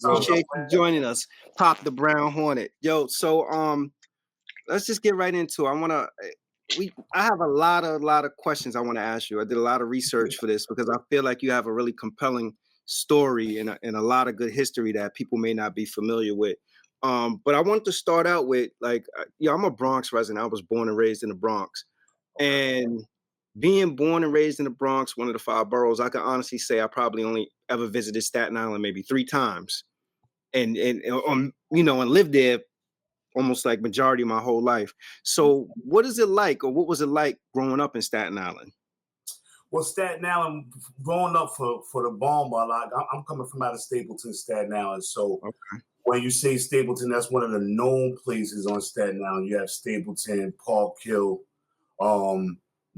Appreciate you joining us, Pop Da Brown Hornet. Yo, so let's just get right into it. I have a lot of questions I want to ask you. I did a lot of research for this because I feel like you have a really compelling story and a lot of good history that people may not be familiar with. But I wanted to start out with I'm a Bronx resident. I was born and raised in the Bronx, and being born and raised in the Bronx, one of the five boroughs, I can honestly say I probably only ever visited Staten Island maybe 3 times, and lived there almost like majority of my whole life. So what is it like, or what was it like growing up in Staten Island? Well, Staten Island, growing up for the bomb, I'm coming from out of Stapleton, Staten Island. So when you say Stapleton, that's one of the known places on Staten Island. You have Stapleton, Park Hill,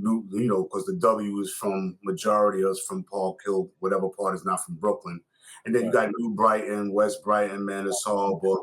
because the W is from majority of us from Park Hill, whatever part is not from Brooklyn. And then you got New Brighton, West Brighton, Manus Harbor,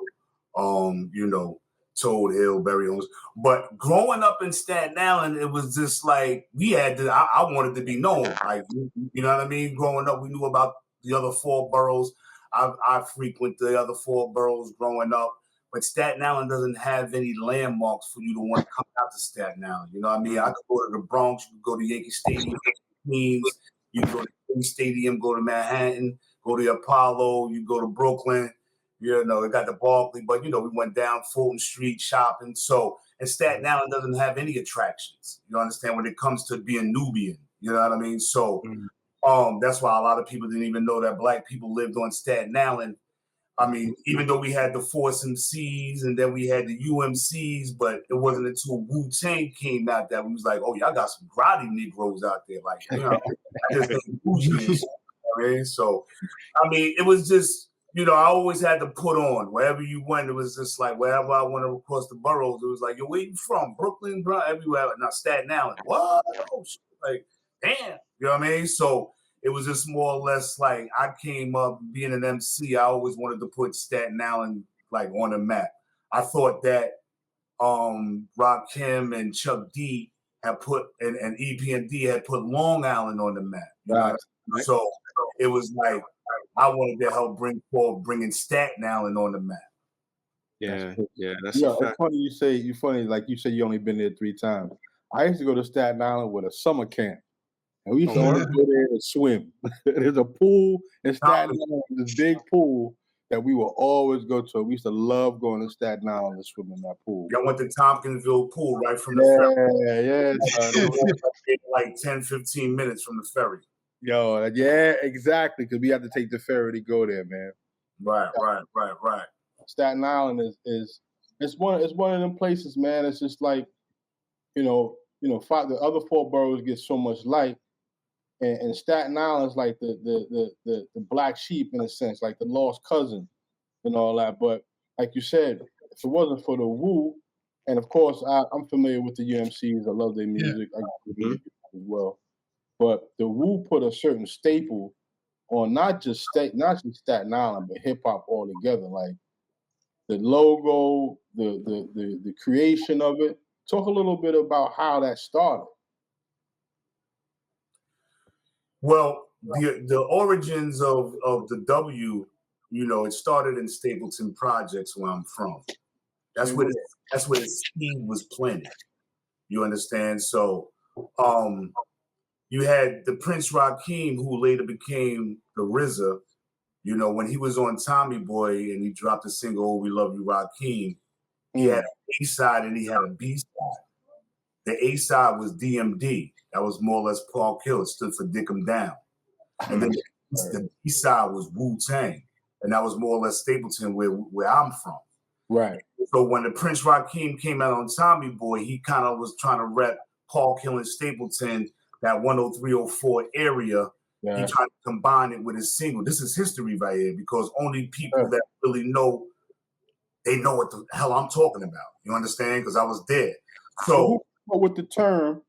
Toad Hill, Berry Homes. But growing up in Staten Island, it was just like I wanted to be known. Like, you know what I mean? Growing up, we knew about the other 4 boroughs. I frequent the other 4 boroughs growing up. But Staten Island doesn't have any landmarks for you to want to come out to Staten Island. You know what I mean? I could go to the Bronx, you could go to Yankee Stadium, Queens, you can go to Yankee Stadium, go to Manhattan, go to the Apollo, you go to Brooklyn. It got the Barclay, but we went down Fulton Street shopping. So, and Staten Island doesn't have any attractions. You understand, when it comes to being Nubian. You know what I mean? So, that's why a lot of people didn't even know that Black people lived on Staten Island. I mean, even though we had the Force MCs and then we had the UMCs, but it wasn't until Wu-Tang came out that we was like, oh, y'all got some grotty Negroes out there. Like, I just think bougie. So, I mean, it was just, I always had to put on. Wherever you went, it was just like, wherever I went across the boroughs, it was like, yo, where you from? Brooklyn, bro? Everywhere. Now, Staten Island. What? Oh, shit. Like, damn. You know what I mean? So, it was just more or less like I came up being an MC. I always wanted to put Staten Island like on the map. I thought that Rakim and Chuck D had put and EPMD had put Long Island on the map. Right. So it was like I wanted to help bringing Staten Island on the map. Yeah, that's it's funny you say you only been there 3 times. I used to go to Staten Island with a summer camp. And we used to always go there and swim. There's a pool in Staten Island, this big pool that we will always go to. We used to love going to Staten Island and swim in that pool. Y'all went to Tompkinsville Pool right from the ferry. Like 10, 15 minutes from the ferry. Exactly, because we had to take the ferry to go there, man. Right. Staten Island is one of them places, man. It's just like, the other 4 boroughs get so much light. And Staten Island is like the black sheep in a sense, like the lost cousin and all that. But like you said, if it wasn't for the Wu, and of course I'm familiar with the UMCs, I love their music, I got as well. But the Wu put a certain staple on not just Staten Island, but hip hop altogether. Like the logo, the creation of it. Talk a little bit about how that started. Well, the origins of the W, it started in Stapleton Projects, where I'm from. That's where the seed was planted. You understand? So, you had the Prince Rakim, who later became the RZA. When he was on Tommy Boy and he dropped a single, "Oh, We Love You, Rakim," he had an A side and he had a B side. The A side was DMD. That was more or less Park Hill. It stood for Dick 'em Down. And then the B side was Wu-Tang. And that was more or less Stapleton, where I'm from. Right. So when the Prince Rakim came out on Tommy Boy, he kind of was trying to rep Park Hill and Stapleton, that 10304 area. Yeah. He tried to combine it with his single. This is history right here, because only people that really know, they know what the hell I'm talking about. You understand? Because I was there. So with the term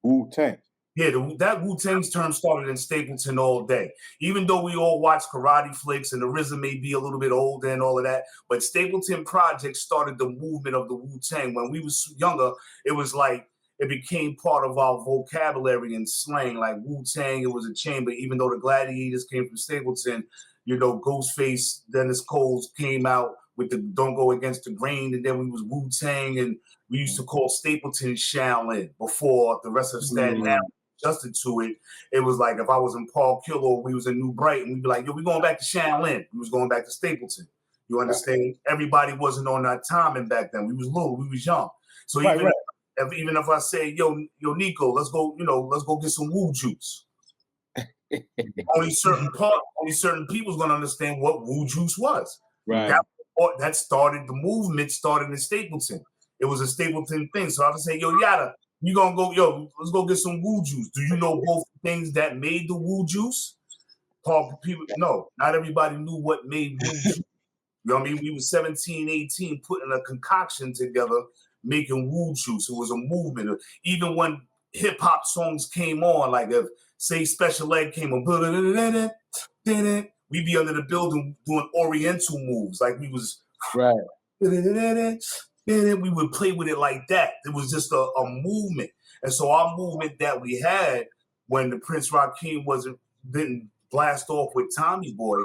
Wu-Tang. Yeah, that Wu-Tang's term started in Stapleton all day. Even though we all watch karate flicks and the RZA may be a little bit older and all of that, but Stapleton Project started the movement of the Wu-Tang. When we was younger, it was like it became part of our vocabulary and slang. Like Wu-Tang, it was a chain, but even though the Gladiators came from Stapleton, Ghostface, Dennis Coles came out with the Don't Go Against the Grain, and then we was Wu-Tang, and we used to call Stapleton Shaolin before the rest of Staten Island adjusted to it. It was like if I was in Park Hill or we was in New Brighton, we'd be like, yo, we going back to Shaolin. We was going back to Stapleton. You understand? Everybody wasn't on that timing back then. We was little, we was young. So even if I say, yo, Nico, let's go get some Woo juice. only certain people's gonna understand what Woo juice was. Right. That started the movement, started in Stapleton. It was a Stapleton thing. So I would say, yo, Yada, you gonna go, let's go get some Woo juice. Do you know both things that made the Woo juice? People, no, not everybody knew what made Woo juice. You know what I mean? We were 17, 18, putting a concoction together, making Woo juice. It was a movement. Even when hip hop songs came on, like if say Special Ed came on, we'd be under the building doing Oriental moves, like we was right. We would play with it like that. It was just a movement. And so our movement that we had when the Prince Rakeem didn't blast off with Tommy Boy,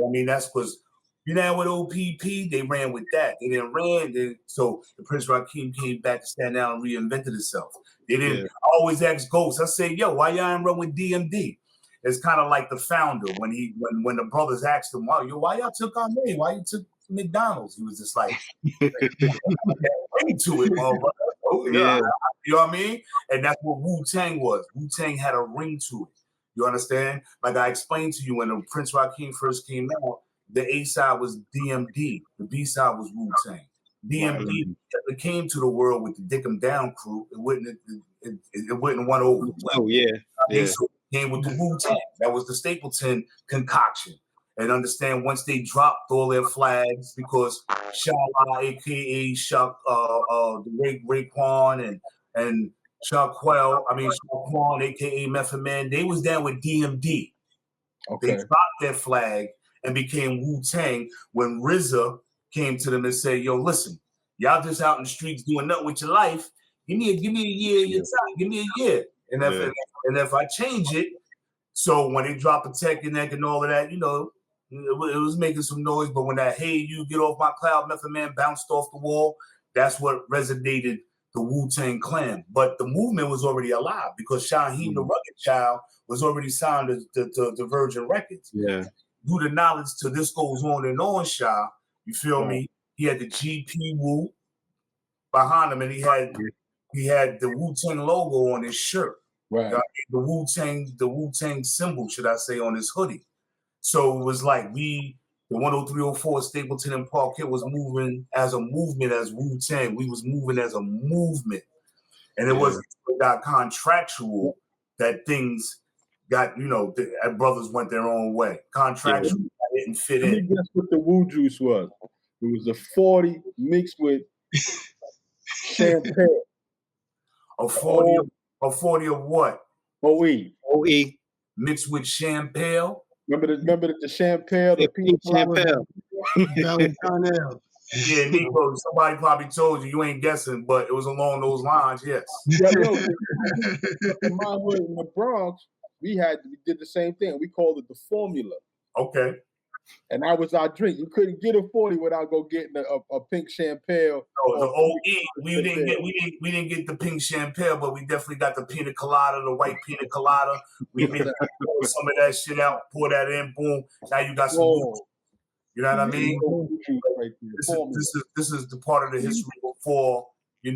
I mean, that's because you know with OPP, they ran with that. They didn't ran. So the Prince Rakeem came back to Staten Island and reinvented itself. They didn't. Yeah. I always ask Ghost. I say, yo, why y'all ain't run with DMD? It's kind of like the founder when the brothers asked him, why y'all took our name? Why you took McDonald's? He was just like, into it, motherfucker. Oh, yeah. You know what I mean? And that's what Wu-Tang was. Wu-Tang had a ring to it. You understand? Like I explained to you when the Prince Rakeem first came out, the A side was DMD, the B side was Wu-Tang. DMD came to the world with the Dick 'em Down crew. It wouldn't went over. Oh yeah. So it came with the Wu-Tang. That was the Stapleton concoction. And understand once they dropped all their flags because Shala, aka Shaq, the Raekwon and Shaquan, aka Method Man, they was down with DMD. Okay. They dropped their flag and became Wu-Tang when RZA came to them and said, yo, listen, y'all just out in the streets doing nothing with your life. Give me a year of your time. Give me a year. And if I change it, so when they drop a Tech and Neck and all of that, it was making some noise. But when that Hey You Get Off My Cloud Method Man bounced off the wall, that's what resonated the Wu-Tang Clan. But the movement was already alive because Shaheem the Rugged Child was already signed to Virgin Records. Yeah. Due to knowledge to This Goes On and On, Sha, you feel me? He had the GP Wu behind him, and he had the Wu-Tang logo on his shirt. Right. The Wu-Tang symbol, should I say, on his hoodie. So it was like the 10304 Stapleton and Park Hill was moving as a movement as Wu-Tang. We was moving as a movement. And it was got contractual that things got, brothers went their own way. Contractual didn't fit in. Guess what the Woo juice was? It was a 40 mixed with champagne. A 40 of what? OE. Mixed with champagne. Remember the champagne? The pink champagne. Yeah, Nico, somebody probably told you ain't guessing, but it was along those lines, yes. Yeah, in my hood in the Bronx, we did the same thing. We called it the formula. Okay. And that was our drink. You couldn't get a 40 without getting a pink champagne. No, the OE. We didn't get the pink champagne, but we definitely got the pina colada, the white pina colada. We made some of that shit out, pour that in, boom. Now you got some. You know what I mean? This is the part of the history before they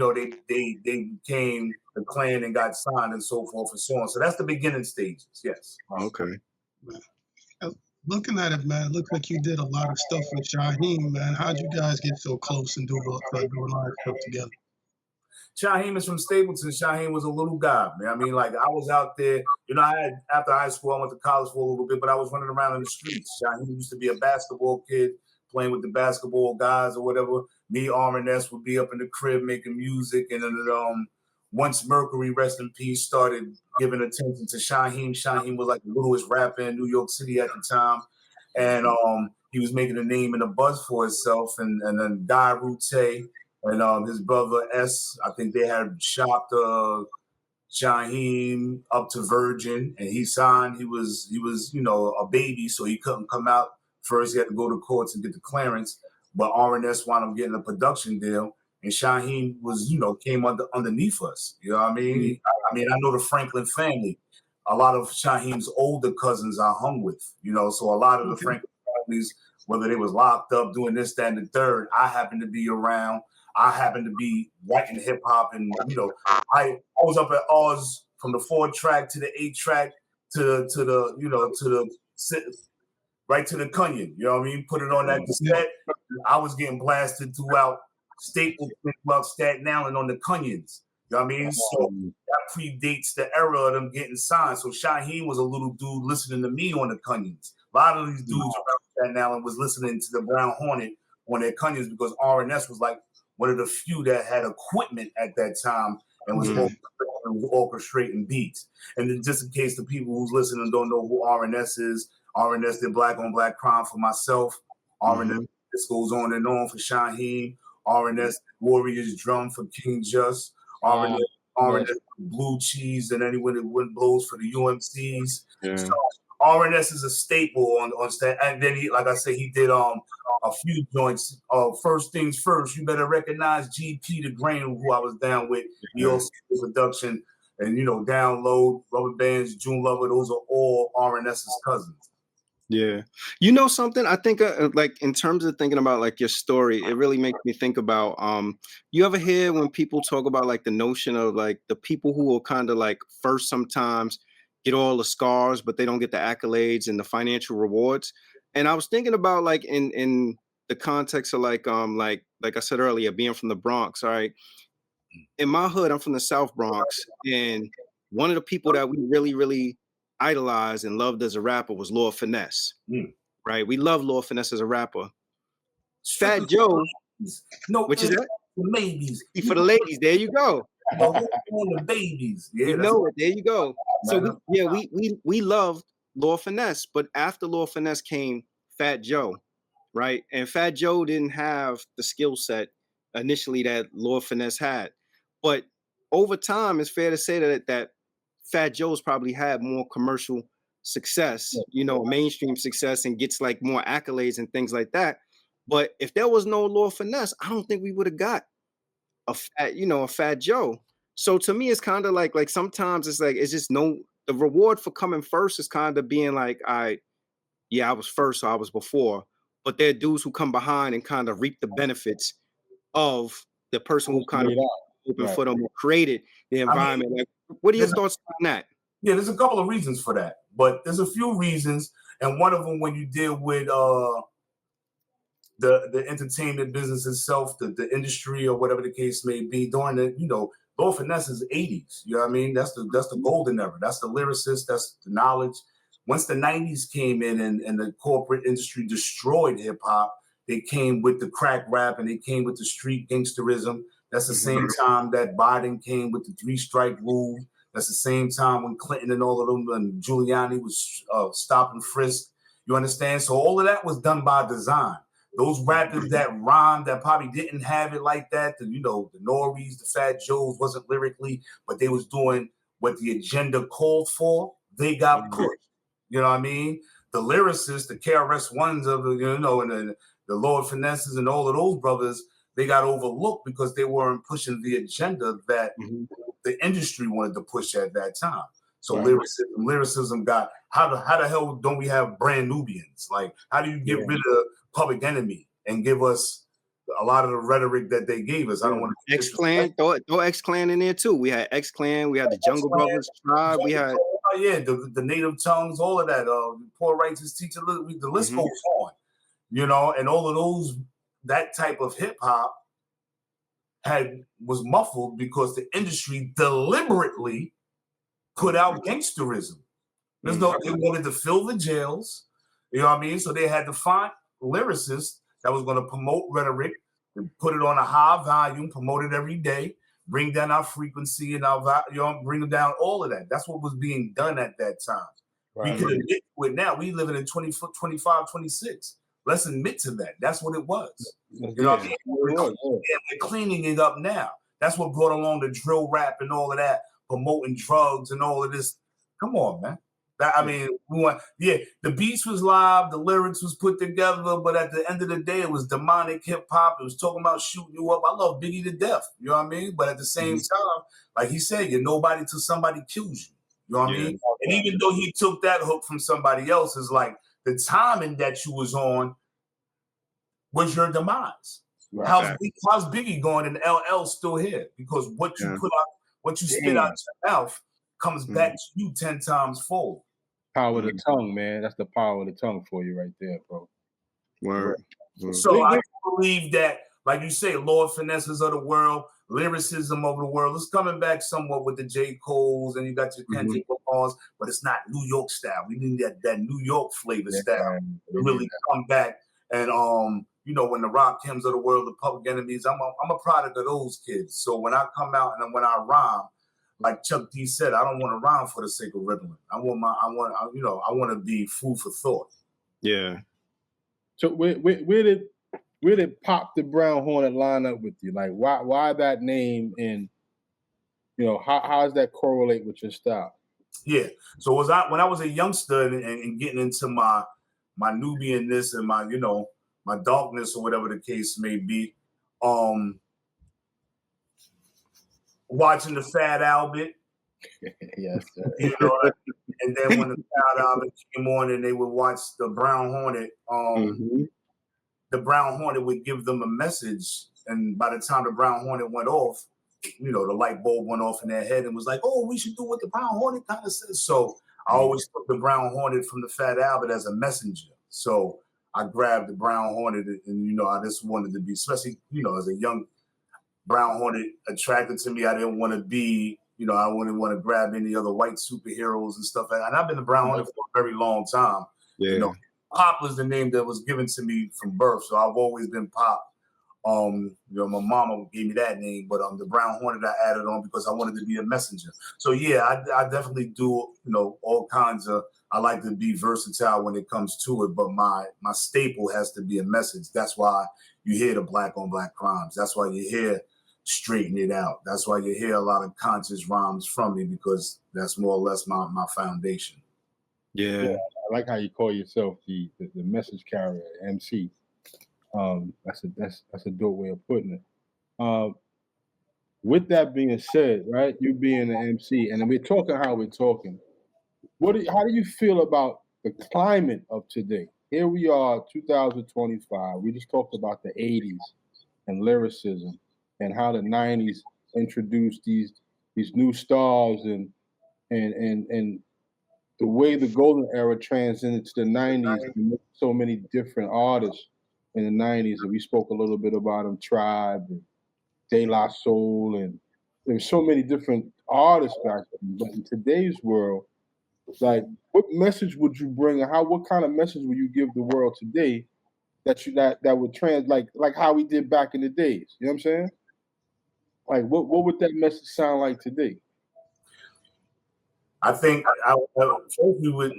became the clan and got signed and so forth and so on. So that's the beginning stages. Yes. Okay. Looking at it, man, looks like you did a lot of stuff with Shaheem, man. How'd you guys get so close and doing all that stuff together? Shaheem is from Stapleton. Shaheem was a little guy, man. I mean, like I was out there, after high school, I went to college for a little bit, but I was running around in the streets. Shaheem used to be a basketball kid, playing with the basketball guys or whatever. Me, R&S would be up in the crib making music. And then once Mercury, rest in peace, started giving attention to Shaheem was like the littlest rapper in New York City at the time. And he was making a name and a buzz for himself. And then Guy Rute and his brother S, I think they had shopped Shaheem up to Virgin, and he signed. He was a baby, so he couldn't come out First, he had to go to courts and get the clearance, but R&S wound up getting a production deal, and Shaheem was, came underneath us. You know what I mean? I know the Franklin family. A lot of Shaheem's older cousins I hung with, so a lot of the Franklin families, whether they was locked up doing this, that, and the third, I happened to be around. I happened to be writing hip hop, and I was up at Oz from the 4-track to the 8-track to the right to the Cunyon. You know what I mean? Put it on that cassette. I was getting blasted throughout Staten Island on the Cunyons. You know what I mean? So that predates the era of them getting signed. So Shaheem was a little dude listening to me on the Cunyons. A lot of these dudes around Staten Island was listening to the Brown Hornet on their Cunyons because R&S was like one of the few that had equipment at that time and was orchestrating beats. And then just in case the people who's listening don't know who R&S is, R&S did Black on Black Crime for myself. R&S, this goes on and on for Shaheem. R&S Warriors Drum for King Just. R&S Blue Cheese and anyone that win blows for the UMCs. Yeah. So R&S is a staple on stage. And then he, like I said, he did a few joints. First things first, you better recognize GP the Grain, who I was down with. He also did production and Download, Rubber Bands, June Lover. Those are all R&S's cousins. Yeah. Something I think like in terms of thinking about like your story, it really makes me think about you ever hear when people talk about like the notion of like the people who will kind of like first sometimes get all the scars, but they don't get the accolades and the financial rewards. And I was thinking about like in the context of like I said earlier, being from the Bronx. All right. In my hood, I'm from the South Bronx, and one of the people that we really, really idolized and loved as a rapper was Lord Finesse. Right? We love Lord Finesse as a rapper. Fat Joe. Which is that? The babies. For the ladies. There you go. The babies. Yeah, it. There you go. So we loved Lord Finesse, but after Lord Finesse came Fat Joe, right? And Fat Joe didn't have the skill set initially that Lord Finesse had. But over time, it's fair to say that Fat Joe's probably had more commercial success, mainstream success, and gets like more accolades and things like that. But if there was no Lord Finesse, I don't think we would have got a Fat Joe. So to me, it's kind of like sometimes it's like it's just the reward for coming first is kind of being like, I was first, so I was before. But there are dudes who come behind and kind of reap the benefits of the person who kind of opened for them, who created the environment. Like, what are your thoughts on that? Yeah, there's a couple of reasons for that, but there's a few reasons, and one of them when you deal with the entertainment business itself, the industry or whatever the case may be, during the Lord Finesse's 80s. You know what I mean? That's the golden era. That's the lyricist. That's the knowledge. Once the 90s came in and the corporate industry destroyed hip hop, they came with the crack rap and they came with the street gangsterism. That's the same time that Biden came with the 3-strike rule. That's the same time when Clinton and all of them and Giuliani was stop and frisk. You understand? So all of that was done by design. Those rappers that rhymed that probably didn't have it like that, the Norries, the Fat Joes wasn't lyrically, but they was doing what the agenda called for. They got pushed. You know what I mean? The lyricists, the KRS-Ones of and the Lord Finesses and all of those brothers, they got overlooked because they weren't pushing the agenda that the industry wanted to push at that time. So lyricism got, how the hell don't we have Brand Nubians? Like, how do you get rid of Public Enemy and give us a lot of the rhetoric that they gave us? I don't want to X-Clan, throw X-Clan in there too. We had X-Clan, we had the Jungle Brothers Tribe, we had the Native Tongues, all of that. Poor Righteous Teacher, the list goes on. And all of those, that type of hip hop was muffled because the industry deliberately put out gangsterism. They wanted to fill the jails, you know what I mean? So they had to find lyricists that was going to promote rhetoric and put it on a high volume, promote it every day, bring down our frequency and bring down all of that. That's what was being done at that time. Right. We could admit to it now. We living in 25, 26. Let's admit to that. That's what it was. You know what I mean? We're cleaning it up now. That's what brought along the drill rap and all of that, promoting drugs and all of this. Come on, man. I mean, the beats was live, the lyrics was put together, but at the end of the day, it was demonic hip hop. It was talking about shooting you up. I love Biggie to death, you know what I mean? But at the same time, like he said, you're nobody till somebody kills you. You know what I mean? And even though he took that hook from somebody else, it's like the timing that you was on was your demise. Right. How's Biggie going and LL still here? Because what you put out, what you spit out your mouth comes back to you 10 times fold. Power of the tongue, man. That's the power of the tongue for you right there, bro. Word. So I believe that, like you say, Lord Finesses of the world, lyricism of the world, it's coming back somewhat with the J. Coles and you got your Kendrick Lamar's, but it's not New York style. We need that New York flavor style to really come back. And you know, when the Rakims of the world, the Public Enemies, I'm a product of those kids. So when I come out and when I rhyme, like Chuck D said, I don't want to rhyme for the sake of riddling. I want to be food for thought. Yeah. So where did Pop the Brown Hornet line up with you? Like why that name, and you know, how does that correlate with your style? Yeah. So when I was a youngster and getting into my Nubianness and my, you know, my darkness or whatever the case may be, watching the Fat Albert. Yes, sir. You know, and then when the Fat Albert came on and they would watch the Brown Hornet, the Brown Hornet would give them a message. And by the time the Brown Hornet went off, you know, the light bulb went off in their head and was like, oh, we should do what the Brown Hornet kind of says. So I always took the Brown Hornet from the Fat Albert as a messenger. So I grabbed the Brown Hornet and, you know, I just wanted to be, especially, you know, as a young Brown Hornet attracted to me. I didn't want to be, you know, I wouldn't want to grab any other white superheroes and stuff like that. And I've been a Brown Hornet for a very long time. Yeah. You know, Pop was the name that was given to me from birth. So I've always been Pop. You know, my mama gave me that name, but the Brown Hornet I added on because I wanted to be a messenger. So yeah, I definitely do, you know, all kinds of, I like to be versatile when it comes to it, but my staple has to be a message. That's why you hear the black on black crimes. That's why you hear Straighten It Out. That's why you hear a lot of conscious rhymes from me, because that's more or less my foundation. Yeah. I like how you call yourself the message carrier, MC. That's a dope way of putting it. With that being said, right, you being an MC, and we're talking how we're talking. How do you feel about the climate of today? Here we are, 2025. We just talked about the 80s and lyricism, and how the 90s introduced these new stars, and the way the golden era transcended to the 90s. So many different artists in the 90s, and we spoke a little bit about them, Tribe and De La Soul, and there's so many different artists back then. But in today's world, like, what message would you bring, or what kind of message would you give the world today that would like how we did back in the days? You know what I'm saying? Like, what would that message sound like today? I think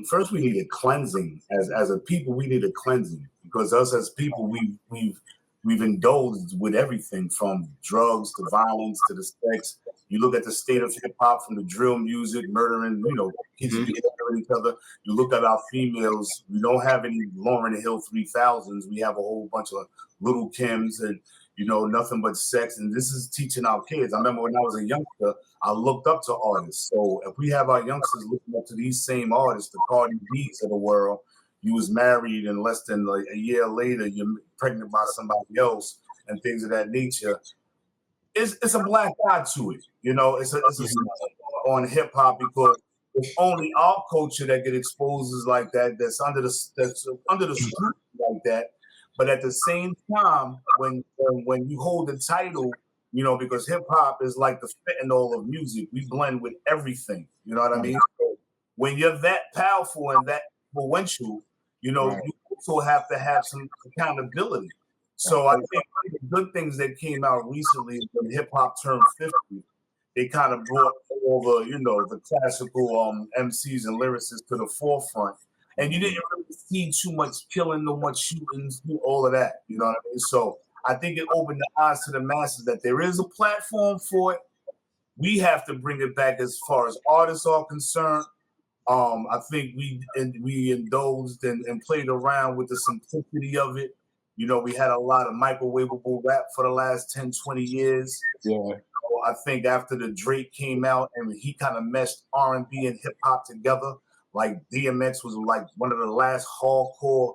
first we need a cleansing as a people. We need a cleansing, because us as people, we've indulged with everything from drugs to violence to the sex. You look at the state of hip hop, from the drill music, murdering, you know, kids killing each other. You look at our females. We don't have any Lauryn Hill 3000s. We have a whole bunch of Little Kims and, you know, nothing but sex. And this is teaching our kids. I remember when I was a youngster, I looked up to artists. So if we have our youngsters looking up to these same artists, the Cardi B's of the world, you was married and less than like a year later, you're pregnant by somebody else and things of that nature. It's a black eye to it. You know, it's a on hip hop, because it's only our culture that get exposed like that, that's under the scrutiny like that. But at the same time, when you hold the title, you know, because hip hop is like the fentanyl of music. We blend with everything. You know what I mean? So when you're that powerful and that influential, you know, you also have to have some accountability. So I think the good things that came out recently when hip hop turned 50, they kind of brought all the, you know, the classical MCs and lyricists to the forefront. And you didn't really see too much killing, no much shootings, all of that. You know what I mean? So I think it opened the eyes to the masses that there is a platform for it. We have to bring it back as far as artists are concerned. I think we indulged and played around with the simplicity of it. You know, we had a lot of microwavable rap for the last 10, 20 years. Yeah. I think after the Drake came out and he kind of meshed R&B and hip hop together, like DMX was like one of the last hardcore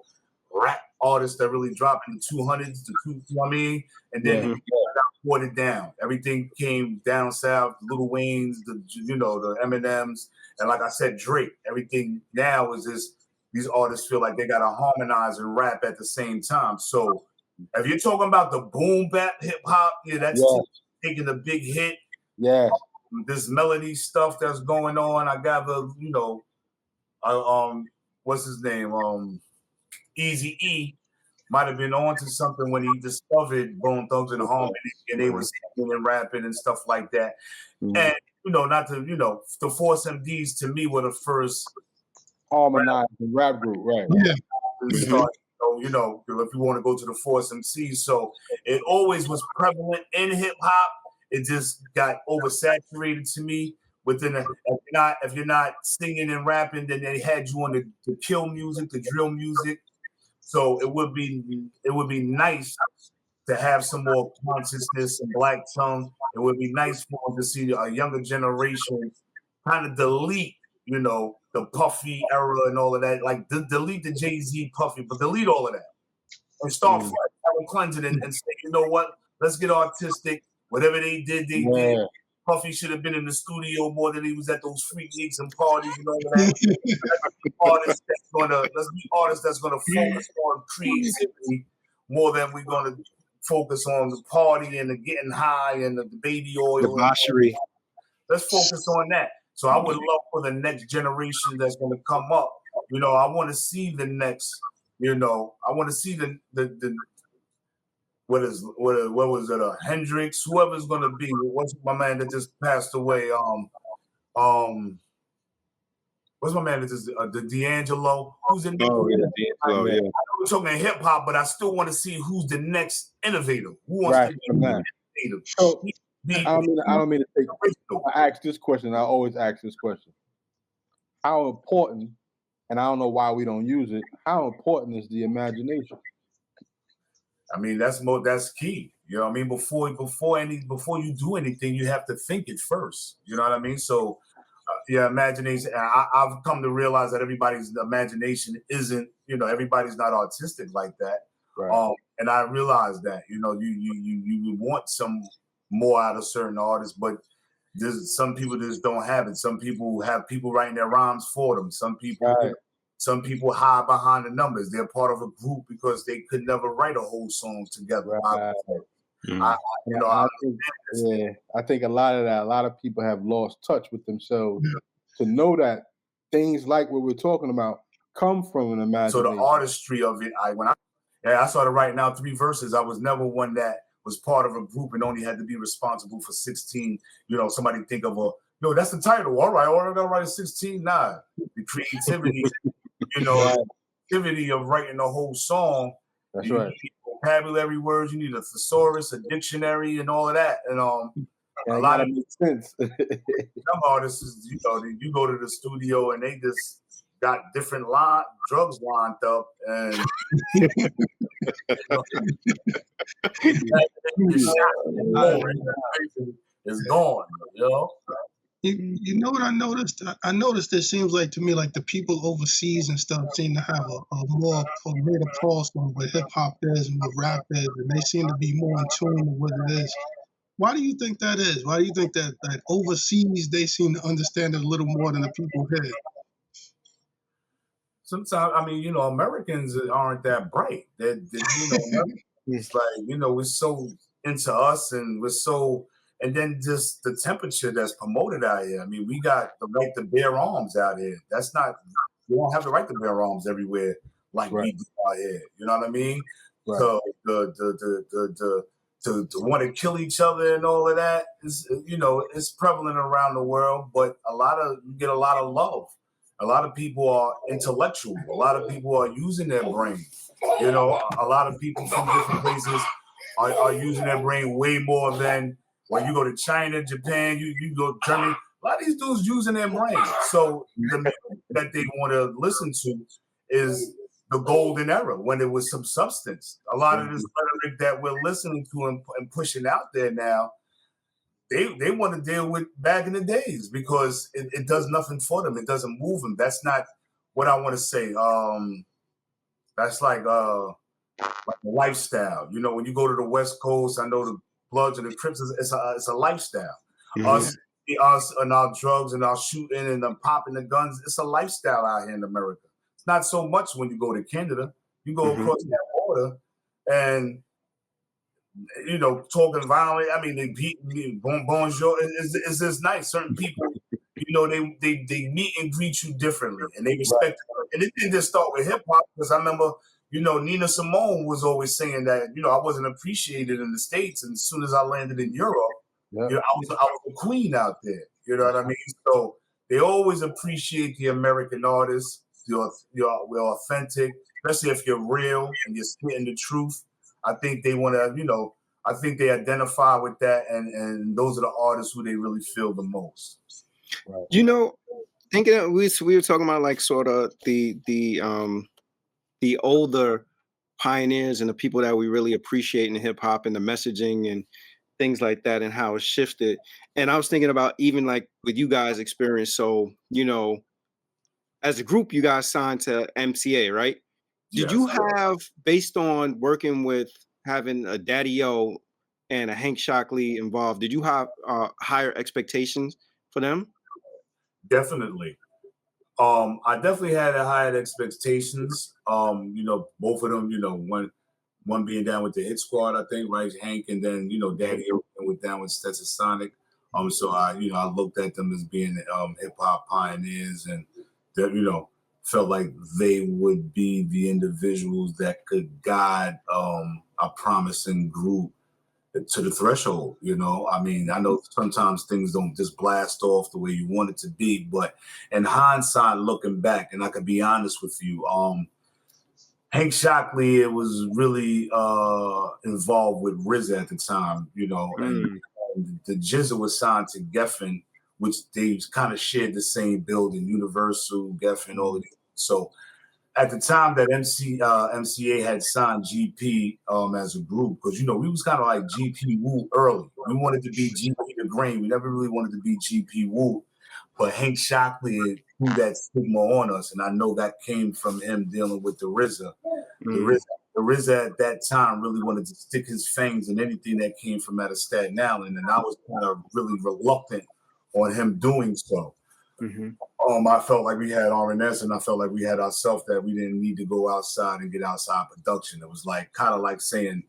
rap artists that really dropped in the 200s, you know what I mean? And then it got watered down. Everything came down south, Lil Wayne's, the Eminems, and like I said, Drake. Everything now is just these artists feel like they gotta harmonize and rap at the same time. So if you're talking about the boom bap hip hop, that's taking a big hit. Yeah. This melody stuff that's going on, I gather, what's his name? Eazy-E might have been on to something when he discovered Bone Thugs and Harmony, and they were singing and rapping and stuff like that. And the Force MDs to me were the first harmonized rap group, right? Yeah. Start, if you want to go to the Force MCs, so it always was prevalent in hip hop. It just got oversaturated to me. If you're not singing and rapping, then they had you on the kill music, the drill music. So it would be nice to have some more consciousness and black tongue. It would be nice for them to see a younger generation kind of delete, the Puffy era and all of that. Like delete the Jay-Z Puffy, but delete all of that and start fresh, have a cleansing and say, you know what? Let's get artistic. Whatever they did, they did. Puffy should have been in the studio more than he was at those freak leagues and parties and all of that. Let's be artists that's gonna focus on creativity more than we're gonna focus on the party and the getting high and the baby oil. Debauchery. Let's focus on that. So I would love for the next generation that's gonna come up. I want to see the next. I want to see the what was it? Hendrix, whoever's gonna be. What's my man that just passed away? What's my man that just the D'Angelo? Who's in? D'Angelo, yeah. I know we're talking hip hop, but I still want to see who's the next innovator. Who wants to be innovative? So, I don't mean to take. I ask this question. I always ask this question. How important? And I don't know why we don't use it. How important is the imagination? I mean, that's key. You know what I mean? Before you do anything, you have to think it first. You know what I mean? So, imagination. I've come to realize that everybody's imagination isn't. Everybody's not artistic like that. Right. And I realized that. You want some more out of certain artists, but some people just don't have it. Some people have people writing their rhymes for them. Some people. Right. Some people hide behind the numbers. They're part of a group because they could never write a whole song together. Right. I think a lot of people have lost touch with themselves to know that things like what we're talking about come from an imagination. So the artistry of it, I started writing out 3 verses. I was never one that was part of a group and only had to be responsible for 16. Somebody think of that's the title. All right, I gotta write a 16. Nah, the creativity. Activity of writing a whole song. That's you right. Need vocabulary words. You need a thesaurus, a dictionary, and all of that. And a lot of makes sense. Some artists, you go to the studio and they just got different drugs lined up, and it's gone. You know what I noticed? I noticed it seems like to me like the people overseas and stuff seem to have a more greater pulse on what hip hop is and what rap is, and they seem to be more in tune with what it is. Why do you think that is? Why do you think that overseas they seem to understand it a little more than the people here? Sometimes, Americans aren't that bright. It's like, we're so into us and we're so. And then just the temperature that's promoted out here. I mean, we got the right to bear arms out here. We don't have the right to bear arms everywhere like we do out here. You know what I mean? Right. So to want to kill each other and all of that is, it's prevalent around the world. But you get a lot of love. A lot of people are intellectual. A lot of people are using their brain. A lot of people from different places are using their brain way more than. When you go to China, Japan, you go to Germany, a lot of these dudes using their brain. So the music that they want to listen to is the golden era when it was some substance. A lot of this rhetoric that we're listening to and pushing out there now, they want to deal with back in the days because it does nothing for them. It doesn't move them. That's not what I want to say. That's like a lifestyle. You know, when you go to the West Coast, I know the Bloods and the Crips, it's a lifestyle. Us and our drugs and our shooting and popping the guns, it's a lifestyle out here in America. It's not so much when you go to Canada. You go across that border and, you know, talking violent. I mean, they beat me, bonjour. It's just nice. Certain people, you know, they meet and greet you differently and they respect you. And it didn't just start with hip hop because I remember, you know, Nina Simone was always saying that, you know, I wasn't appreciated in the States. And as soon as I landed in Europe, you know, I was a queen out there. You know what I mean? So they always appreciate the American artists. We're authentic, especially if you're real and you're spitting the truth. I think they want to, you know, I think they identify with that, and those are the artists who they really feel the most. Right. You know, thinking of, we were talking about like sort of the older pioneers and the people that we really appreciate in hip hop and the messaging and things like that and how it shifted. And I was thinking about even like with you guys' experience. So, you know, as a group, you guys signed to MCA, right? Did you have, based on working with having a Daddy O and a Hank Shockley involved, did you have higher expectations for them? Definitely. I definitely had higher expectations. You know, both of them, you know, one being down with the Hit Squad, I think, right, Hank, and then, you know, Daddy O was down with Stetson Sonic. So I looked at them as being hip hop pioneers, and that, you know, felt like they would be the individuals that could guide a promising group to the threshold. You know, I mean, I know sometimes things don't just blast off the way you want it to be, but in hindsight, looking back, and I could be honest with you, Hank Shockley, it was really involved with RZA at the time, you know, and the GZA was signed to Geffen, which they kind of shared the same building, Universal, Geffen, all of these. So at the time that MCA had signed GP as a group, because, you know, we was kind of like GP Woo early. We wanted to be GP the Grain. We never really wanted to be GP Woo. But Hank Shockley threw that stigma on us, and I know that came from him dealing with the RZA. The RZA at that time really wanted to stick his fangs in anything that came from out of Staten Island, and I was kind of really reluctant on him doing so. I felt like we had R&S, and I felt like we had ourselves, that we didn't need to go outside and get outside production. It was like kind of like saying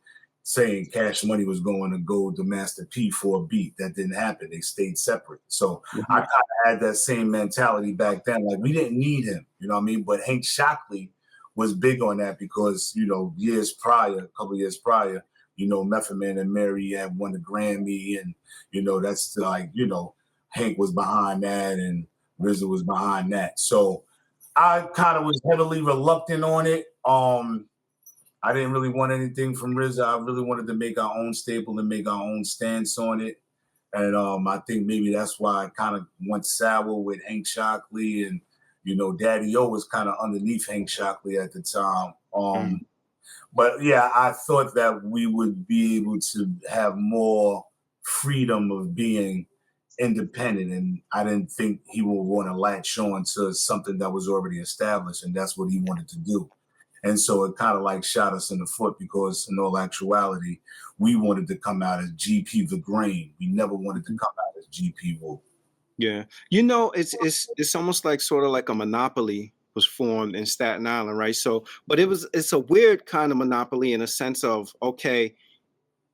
Cash Money was going to go to Master P for a beat. That didn't happen. They stayed separate. So I kind of had that same mentality back then. Like, we didn't need him, you know what I mean? But Hank Shockley was big on that because, you know, a couple years prior, you know, Method Man and Mary had won the Grammy, and, you know, that's like, you know, Hank was behind that and RZA was behind that. So I kind of was heavily reluctant on it. I didn't really want anything from RZA. I really wanted to make our own staple and make our own stance on it. And I think maybe that's why I kind of went sour with Hank Shockley, and, you know, Daddy O was kind of underneath Hank Shockley at the time. But yeah, I thought that we would be able to have more freedom of being independent, and I didn't think he would want to latch on to something that was already established, and that's what he wanted to do. And so it kind of like shot us in the foot, because in all actuality, we wanted to come out as GP the Grain. We never wanted to come out as GP Woo. Yeah. You know, it's almost like sort of like a monopoly was formed in Staten Island, right? So, but it's a weird kind of monopoly in a sense of, okay,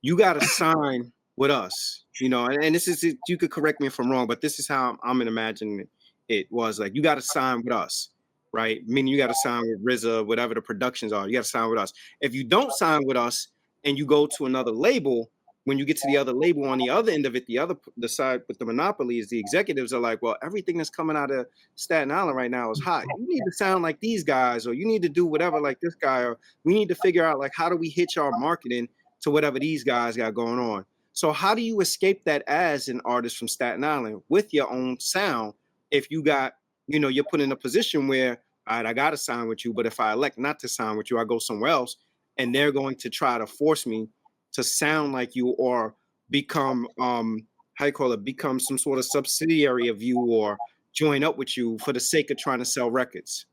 you got to sign with us, you know, and this is, you could correct me if I'm wrong, but this is how I'm imagining it was. Like, you got to sign with us, right? Meaning you got to sign with RZA, whatever the productions are, you got to sign with us. If you don't sign with us and you go to another label, when you get to the other label, on the other end of it, the side with the monopoly is the executives are like, well, everything that's coming out of Staten Island right now is hot. You need to sound like these guys, or you need to do whatever like this guy, or we need to figure out, like, how do we hitch our marketing to whatever these guys got going on. So how do you escape that as an artist from Staten Island with your own sound? If you got, you're put in a position where, all right, I got to sign with you, but if I elect not to sign with you, I go somewhere else, and they're going to try to force me to sound like you or become, how you call it, become some sort of subsidiary of you or join up with you for the sake of trying to sell records.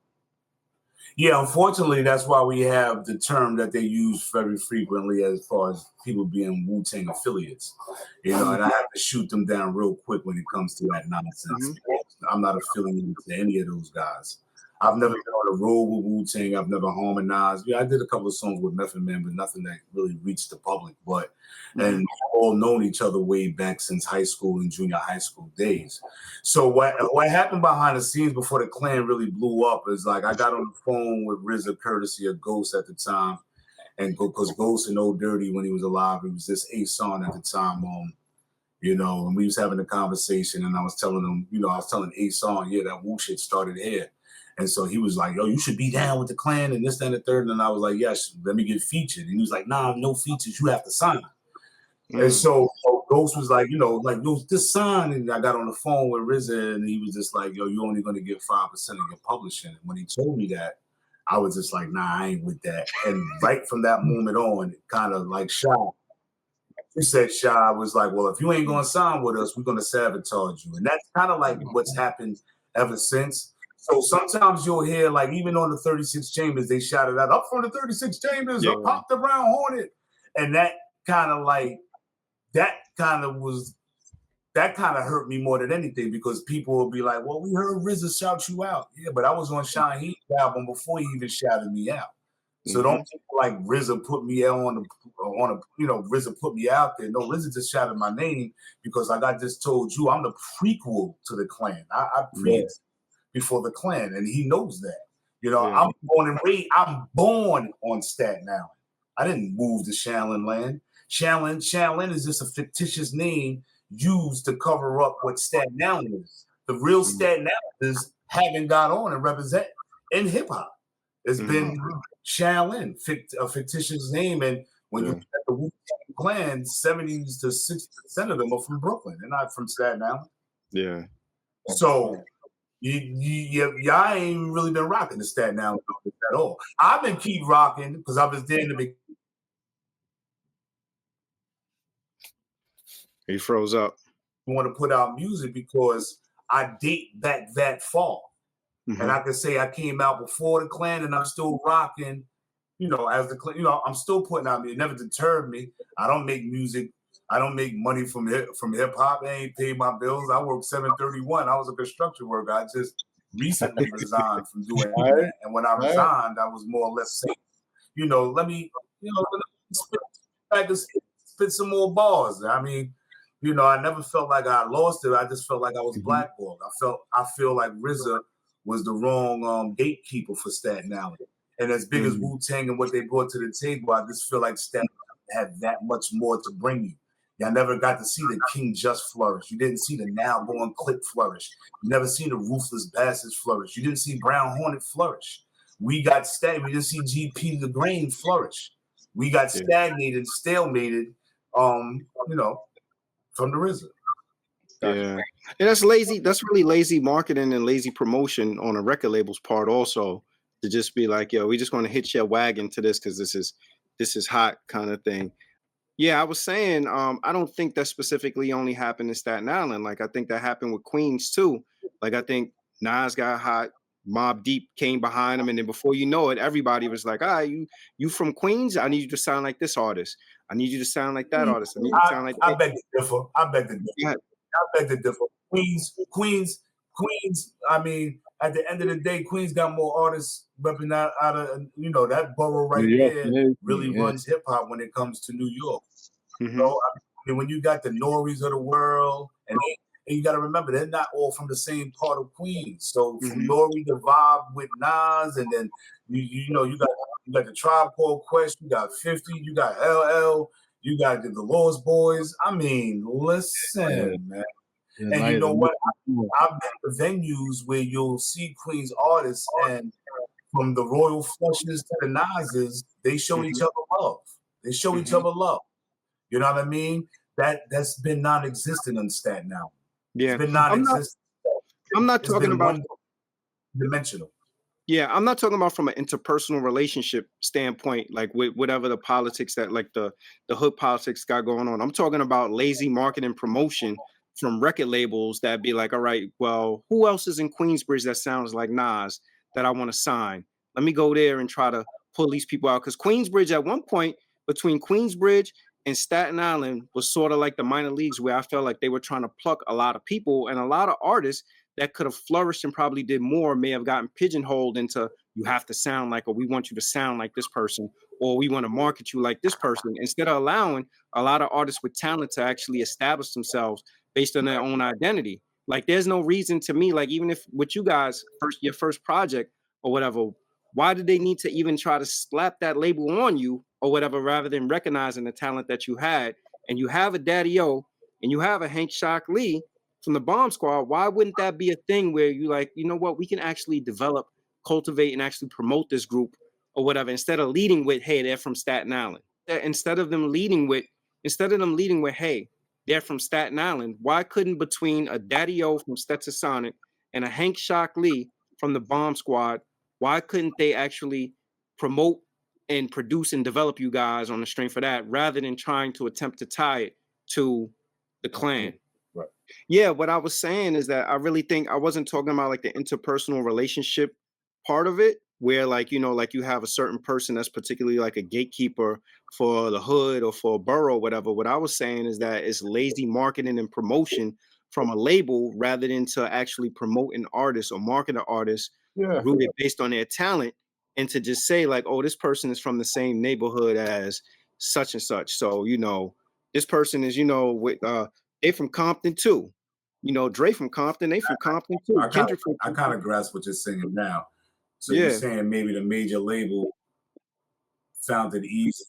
Yeah, unfortunately, that's why we have the term that they use very frequently as far as people being Wu-Tang affiliates. And I have to shoot them down real quick when it comes to that nonsense. I'm not affiliated to any of those guys. I've never been on the road with Wu-Tang. I've never harmonized. Yeah, I did a couple of songs with Method Man, but nothing that really reached the public. But and we've all known each other way back since high school and junior high school days. So what happened behind the scenes before the Klan really blew up is like I got on the phone with RZA, courtesy of Ghost at the time, and because Ghost and Old Dirty when he was alive, it was this A-Song at the time. And we was having a conversation, and I was telling him, I was telling A-Song, yeah, that Wu shit started here. And so he was like, yo, you should be down with the Klan and this, that, and the third. And I was like, yes, let me get featured. And he was like, nah, no features. You have to sign. And so Ghost was like, yo, just sign. And I got on the phone with RZA, and he was just like, yo, you're only going to get 5% of your publishing. And when he told me that, I was just like, nah, I ain't with that. And right from that moment on, it kind of like Shy. He said Shy was like, well, if you ain't going to sign with us, we're going to sabotage you. And that's kind of like what's happened ever since. So sometimes you'll hear, like, even on the 36 Chambers, they shouted out, up from the 36 Chambers, up Pop Da Brown Hornet. And that kind of hurt me more than anything because people will be like, well, we heard RZA shout you out. Yeah, but I was on Shaheed's album before he even shouted me out. So don't think like RZA put me RZA put me out there. No, RZA just shouted my name because like I just told you, I'm the prequel to the Klan. I pre-existed before the Klan, and he knows that. I'm born on Staten Island. I didn't move to Shaolin Land. Shaolin is just a fictitious name used to cover up what Staten Island is. The real Staten Islanders haven't got on and represent in hip hop. It's been Shaolin, a fictitious name, and when you look at the Wu-Tang Clan, 70s to 60% of them are from Brooklyn. They're not from Staten Island. Yeah. So y'all ain't really been rocking the Staten Island at all. I've been keep rocking because I was there in the beginning. He froze up. I want to put out music because I date back that far. And I can say I came out before the Klan and I'm still rocking, as the Klan, I'm still putting out music. It never deterred me. I don't make music. I don't make money from hip hop. I ain't paid my bills. I work 731. I was a construction worker. I just recently resigned from doing that. And when I resigned, I was more or less saying, let me spit some more bars. I mean, I never felt like I lost it. I just felt like I was blackballed. I feel like RZA was the wrong gatekeeper for Staten Island. And as big as Wu-Tang and what they brought to the table, I just feel like Staten Island had that much more to bring you. Y'all never got to see the King Just flourish. You didn't see the Now Born Clip flourish. You never seen the Ruthless Bastards flourish. You didn't see Brown Hornet flourish. We got stagnated. We didn't see GP The Grain flourish. We got stagnated, stalemated, from the RZA. Yeah, and that's lazy. That's really lazy marketing and lazy promotion on a record label's part, also, to just be like, "Yo, we just going to hitch your wagon to this because this is hot," kind of thing. Yeah, I was saying, I don't think that specifically only happened in Staten Island. Like, I think that happened with Queens too. Like, I think Nas got hot, Mobb Deep came behind him, and then before you know it, everybody was like, "Ah, you from Queens? I need you to sound like this artist. I need you to sound like that artist. I need you to sound like." I beg to differ. I beg to differ. Queens. I mean, at the end of the day, Queens got more artists repping out of that borough right there. Really runs hip hop when it comes to New York. So I mean, when you got the Noris of the world, and you got to remember they're not all from the same part of Queens. So from Nori to vibe with Nas, and then you got the Tribe Called Quest, you got 50, you got LL. You got the Lost Boys. I mean, listen, man. And you know what? I've been to venues where you'll see Queens artists, and from the Royal Flushes to the Nas's, they show each other love. They show each other love. You know what I mean? that's been non-existent in Staten Island. Yeah, It's been non-existent. I'm not It's talking been about. one-dimensional. Yeah, I'm not talking about from an interpersonal relationship standpoint, like with whatever the politics that like the hood politics got going on. I'm talking about lazy marketing promotion from record labels that be like, all right, well, who else is in Queensbridge that sounds like Nas that I want to sign? Let me go there and try to pull these people out. Because Queensbridge at one point, between Queensbridge and Staten Island, was sort of like the minor leagues where I felt like they were trying to pluck a lot of people and a lot of artists that could have flourished and probably did more may have gotten pigeonholed into you have to sound like, or we want you to sound like this person, or we want to market you like this person, instead of allowing a lot of artists with talent to actually establish themselves based on their own identity. Like there's no reason to me, like even if with you guys, your first project or whatever, why did they need to even try to slap that label on you or whatever, rather than recognizing the talent that you had? And you have a Daddy O and you have a Hank Shock Lee from the Bomb Squad. Why wouldn't that be a thing where you like, you know what, we can actually develop, cultivate, and actually promote this group or whatever, instead of leading with, hey, they're from Staten Island. Instead of them leading with, hey, they're from Staten Island, why couldn't between a Daddy O from Stetson Sonic and a Hank Shock Lee from the Bomb Squad, why couldn't they actually promote and produce and develop you guys on the strength of that, rather than trying to attempt to tie it to the clan? Right. Yeah, what I was saying is that I really think I wasn't talking about like the interpersonal relationship part of it, where like, you know, like you have a certain person that's particularly like a gatekeeper for the hood or for a borough or whatever. What I was saying is that it's lazy marketing and promotion from a label rather than to actually promote an artist or market an artist rooted based on their talent, and to just say like, oh, this person is from the same neighborhood as such and such. So, you know, this person is, you know, with they from Compton too. You know, Dre from Compton, they from Compton too. I Kendrick from kind Compton. of grasp what you're saying now. So you're Yeah. saying maybe the major label found it easy.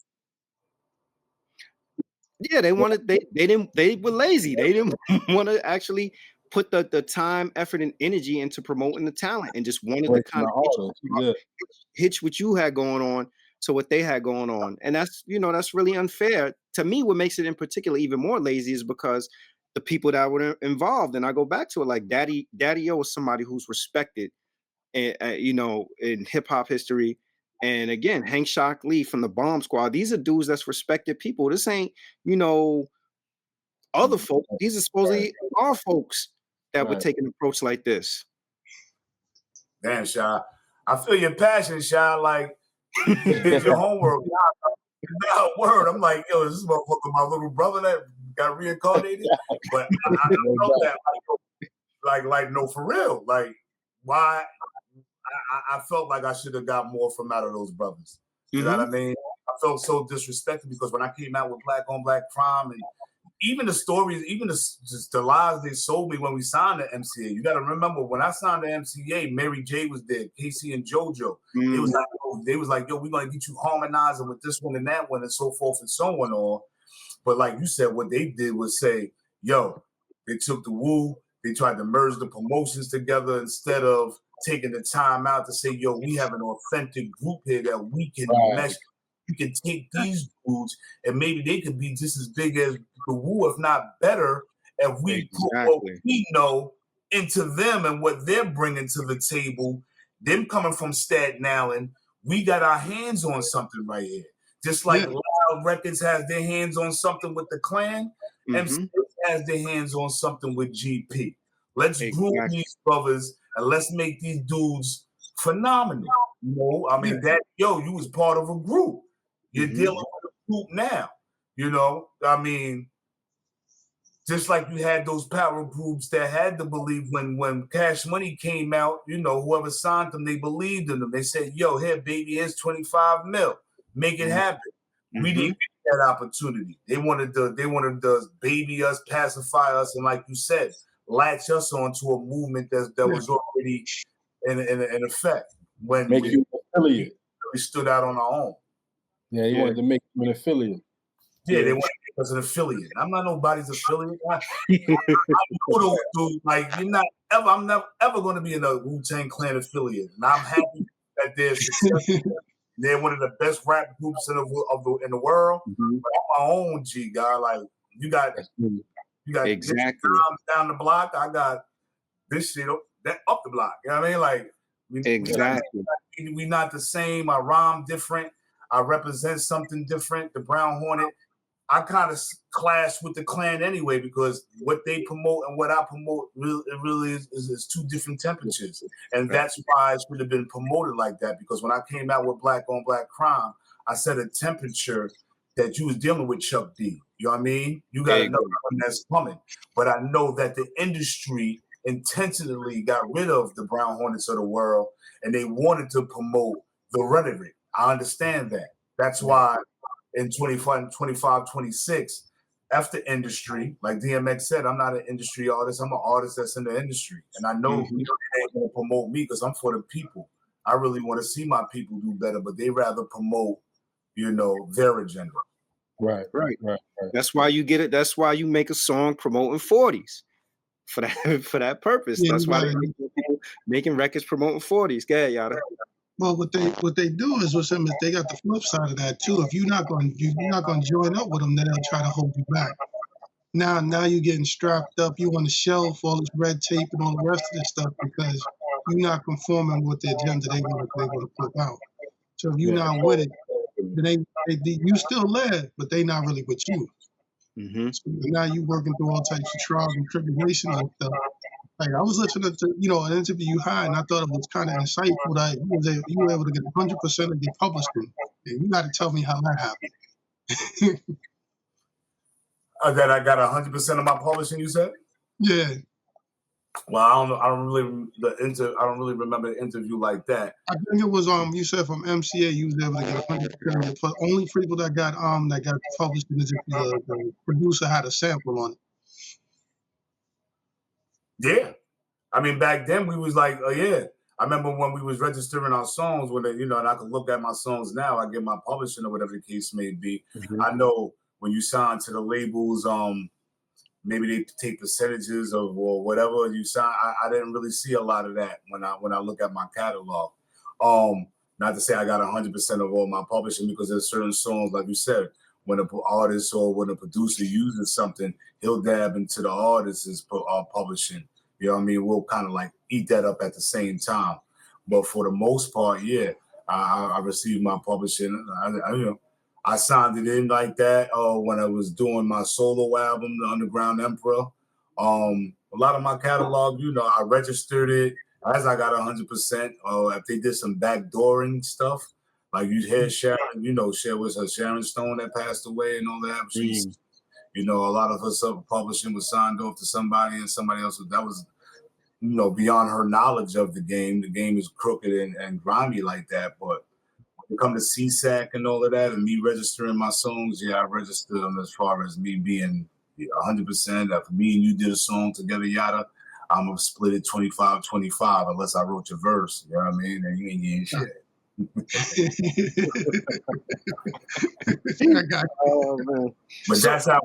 Yeah, they wanted they were lazy. They didn't want to actually put the time, effort, and energy into promoting the talent, and just wanted to kind of hitch what you had going on to what they had going on. And that's, you know, that's really unfair. To me, what makes it in particular even more lazy is because the people that were involved, and I go back to it, like Daddy O is somebody who's respected, you know, in hip hop history. And again, Hank Shock Lee from the Bomb Squad. These are dudes that's respected people. This ain't, you know, other folks. These are supposedly our folks that would take an approach like this. Damn, Shy. I feel your passion, Shy. Like you did your homework. Not a word. I'm like, yo, is this motherfucker my little brother that got reincarnated? But I know that, like, no, for real. Like, why? I felt like I should have got more from out of those brothers. You know what I mean? I felt so disrespected because when I came out with Black on Black Crime, and even the stories, even the lies they sold me when we signed the MCA. You got to remember, when I signed the MCA, Mary J was there, Casey and JoJo. They was like, yo, we're gonna get you harmonizing with this one and that one, and so forth and so on. But like you said, what they did was say, yo, they took the Wu, they tried to merge the promotions together instead of taking the time out to say, yo, we have an authentic group here that we can mesh. We can take these dudes and maybe they could be just as big as the Wu, if not better, if we put what we know into them and what they're bringing to the table. Them coming from Staten Island, we got our hands on something right here. Just like Loud Records has their hands on something with the Clan, MC has their hands on something with GP. Let's group these brothers and let's make these dudes phenomenal. You know, I mean, you was part of a group. You're dealing with a group now. You know, I mean, just like you had those power groups that had to believe when Cash Money came out, you know, whoever signed them, they believed in them. They said, yo, here, baby, here's 25 mil. Make it happen. We didn't get that opportunity. They wanted to baby us, pacify us, and like you said, latch us onto a movement that was already in effect when make you an affiliate. We stood out on our own. Yeah, he wanted to make you an affiliate. Yeah, they want to make us an affiliate. I'm not nobody's affiliate. I know those dudes. Like I'm never ever going to be in a Wu-Tang Clan affiliate, and I'm happy that they're successful. They're one of the best rap groups in the world. But I'm my own G guy. Like You got this exactly. down the block. I got this shit up the block. You know what I mean? Like Exactly. we not the same. I rhyme different. I represent something different. The Brown Hornet. I kind of clash with the Klan anyway because what they promote and what I promote really is two different temperatures, and that's why it should have been promoted like that. Because when I came out with Black on Black Crime, I set a temperature that you was dealing with Chuck D. You know what I mean? You got another one that's coming, but I know that the industry intentionally got rid of the Brown Hornets of the world, and they wanted to promote the rhetoric. I understand that. That's why. In 25, 26, after industry, like DMX said, I'm not an industry artist. I'm an artist that's in the industry. And I know they ain't going to promote me because I'm for the people. I really want to see my people do better, but they rather promote, their agenda. Right. That's why you get it. That's why you make a song promoting 40s for that purpose. Yeah, that's why they make people making records promoting 40s. Go ahead, Yada. Well, what they do is with them is they got the flip side of that too. If you're not going to join up with them, then they'll try to hold you back. Now you're getting strapped up. You on the shelf, all this red tape and all the rest of this stuff because you're not conforming with the agenda they want to put out. So if you're not with it, then you still live, but they not really with you. Mm-hmm. So now you working through all types of trials and tribulations and stuff. Like I was listening to an interview you had, and I thought it was kind of insightful that you were able to get 100% of your publishing. And you got to tell me how that happened. That I got 100% of my publishing. You said? Yeah. Well, I don't really remember the interview like that. I think it was you said from MCA you was able to get 100%. But only people that got publishing is if the producer had a sample on it. Yeah, I mean back then we was like, oh yeah. I remember when we was registering our songs, when and I could look at my songs now. I get my publishing or whatever the case may be. Mm-hmm. I know when you sign to the labels, maybe they take percentages of or whatever you sign. I didn't really see a lot of that when I look at my catalog. Not to say I got 100% of all my publishing because there's certain songs, like you said, when an artist or when a producer uses something, he'll dab into the artist's publishing. You know what I mean? We'll kind of like eat that up at the same time. But for the most part, yeah, I received my publishing. I signed it in like that when I was doing my solo album, The Underground Emperor. A lot of my catalog, I registered it as I got 100%. If they did some backdooring stuff, like you hear Sharon, Cher was her Sharon Stone that passed away and all that. She's, a lot of her publishing was signed off to somebody and somebody else. That was, beyond her knowledge of the game. The game is crooked and grimy like that. But when it comes to CSAC and all of that and me registering my songs, yeah, I registered them as far as me being 100%. If me and you did a song together, Yada, I'm going to split it 25-25 unless I wrote your verse. You know what I mean? And you ain't getting shit. I got you. But that's how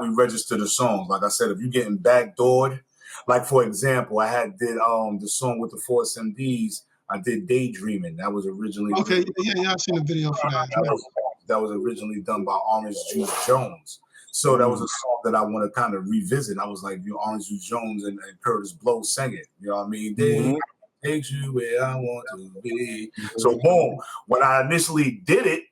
we register the songs. Like I said, if you're getting backdoored, like for example, I did the song with the Force MDs. I did Daydreaming. That was originally yeah, I've seen a video for that. That was originally done by Orange Juice Jones. So that was a song that I want to kind of revisit. I was like, Orange Juice Jones and Curtis Blow sang it. You know what I mean? They takes you where I want to be. So boom, when I initially did it,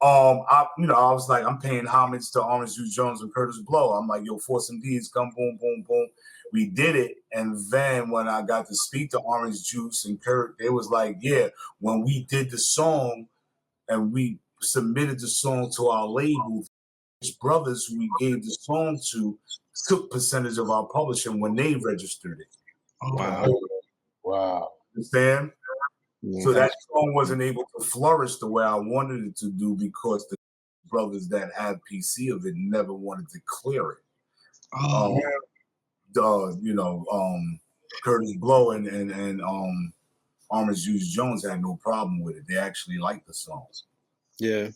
I was like, I'm paying homage to Orange Juice Jones and Curtis Blow. I'm like, Force MDs, come boom, boom, boom. We did it, and then when I got to speak to Orange Juice and Kurt, it was like, yeah, when we did the song and we submitted the song to our label, his brothers who we gave the song to took percentage of our publishing when they registered it. Wow. Understand? Yeah. So that song wasn't able to flourish the way I wanted it to do because the brothers that had PC of it never wanted to clear it. Curtis Blow and Orange Juice Jones had no problem with it. They actually liked the songs. Yeah.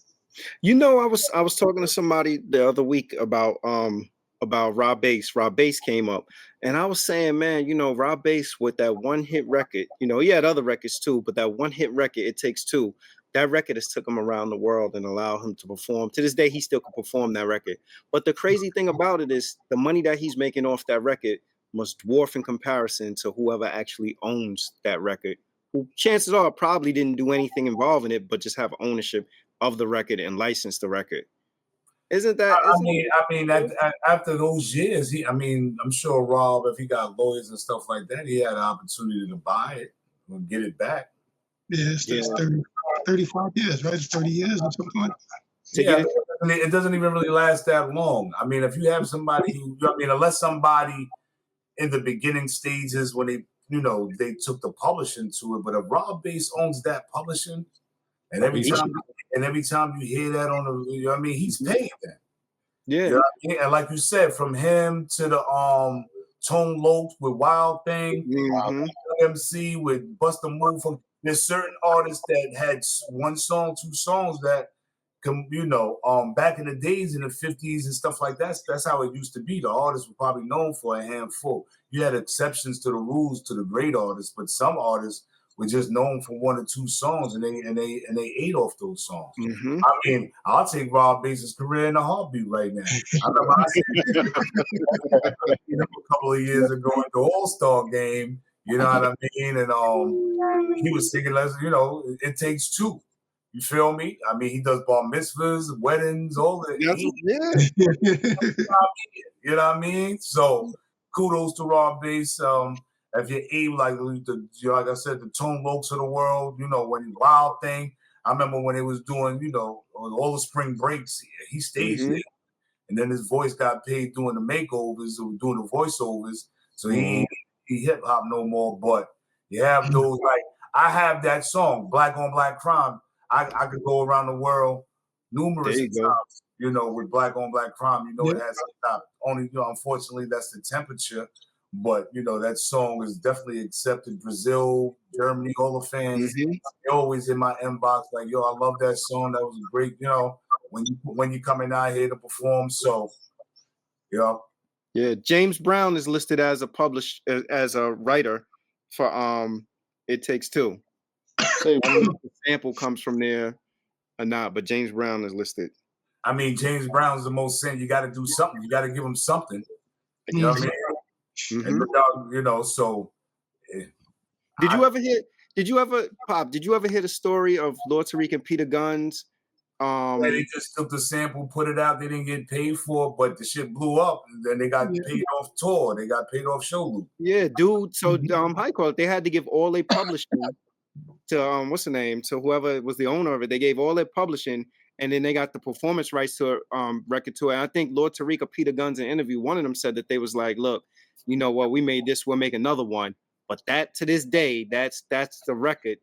I was talking to somebody the other week about Rob Bass. Rob Bass came up and I was saying, man, Rob Bass with that one hit record, he had other records too, but that one hit record, It Takes Two, that record has took him around the world and allowed him to perform. To this day, he still can perform that record. But the crazy thing about it is the money that he's making off that record must dwarf in comparison to whoever actually owns that record, who chances are probably didn't do anything involving it, but just have ownership of the record and license the record. Isn't that? After those years, I'm sure Rob, if he got lawyers and stuff like that, he had an opportunity to buy it or get it back. Yeah, it's 35 years, right? It's 30 years or something like that. Yeah, it doesn't even really last that long. I mean, if you have somebody who, unless somebody in the beginning stages when they took the publishing to it, but if Rob Bass owns that publishing, and every time you hear that on the, he's paid that. Yeah. You know what I mean? And like you said, from him to the Tone Lopes with Wild Thing, MC with Busta Move. There's certain artists that had one song, two songs that back in the days in the 50s and stuff like that, that's how it used to be. The artists were probably known for a handful. You had exceptions to the rules to the great artists, but some artists were just known for one or two songs, and they ate off those songs. Mm-hmm. I mean, I'll take Rob Bass's career in a heartbeat right now. I remember I seen him a couple of years ago at the All-Star game. You know what I mean? And he was singing, it takes two. You feel me? I mean, he does bar mitzvahs, weddings, all that. You know what I mean? So kudos to Rob Bass. If you're able, like I said, the Tone Lopes of the world, when Wild Thing. I remember when they was doing, all the spring breaks, he staged it. And then his voice got paid doing the makeovers or doing the voiceovers. So he ain't hip hop no more. But you have those, like, I have that song, Black on Black Crime. I could go around the world numerous times, with Black on Black Crime. It has to stop. Only, unfortunately, that's the temperature. But, that song is definitely accepted. Brazil, Germany, all the fans, they always in my inbox like, yo, I love that song. That was great, when you coming out here to perform. So, Yeah, James Brown is listed as as a writer for It Takes Two. The sample comes from there or not, but James Brown is listed. I mean, James Brown's the most sent. You got to do something. You got to give him something. You know what I mean? And, so. Did you ever hear the story of Lord Tariq and Peter Guns? They just took the sample, put it out. They didn't get paid for it, but the shit blew up. And then they got paid off tour. They got paid off show loop. Yeah, dude. So they had to give all their publishing to what's the name? To whoever was the owner of it. They gave all their publishing, and then they got the performance rights to record tour. And I think Lord Tariq or Peter Guns in an interview, one of them said that they was like, look, you know what, we made this, we'll make another one. But that to this day, that's the record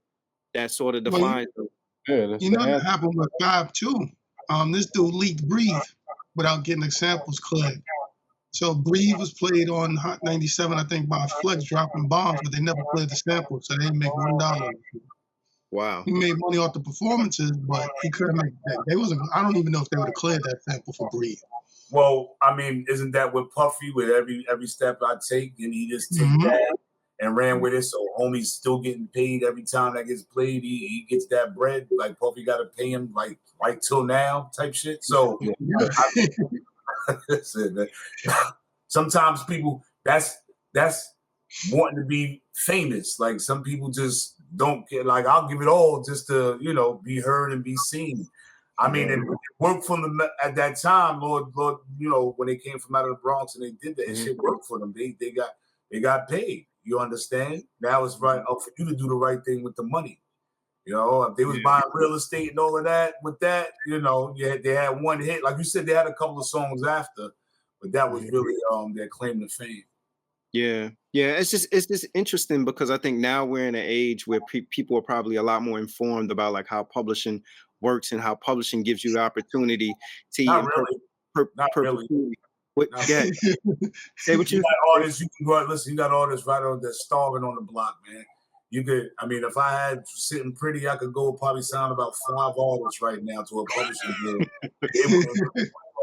that sort of defines them. Yeah, that happened with 5-2. This dude leaked Breathe without getting the samples cleared. So Breathe was played on Hot 97, I think, by Flex dropping bombs, but they never played the samples, so they didn't make $1. Wow. He made money off the performances, but he couldn't make that. I don't even know if they would have cleared that sample for Breathe. Well, I mean, isn't that with Puffy with every step I take, and he just took that and ran with it? So homie's still getting paid every time that gets played. He gets that bread. Like Puffy got to pay him like right till now type shit. So sometimes people that's wanting to be famous. Like some people just don't get. Like I'll give it all just to be heard and be seen. I mean, it worked for them at that time, Lord, when they came from out of the Bronx and they did that, shit worked for them. They got paid. You understand? Now it's right up for you to do the right thing with the money. If they was buying real estate and all of that with that, they had one hit. Like you said, they had a couple of songs after, but that was really their claim to fame. Yeah. It's just interesting because I think now we're in an age where people are probably a lot more informed about like how publishing works and how publishing gives you the opportunity to Not really. Say what you got artists. You can go out. Listen, you got artists right on there starving on the block, man. You could. I mean, if I had Sitting Pretty, I could go probably sign about 5 artists right now to a publishing deal.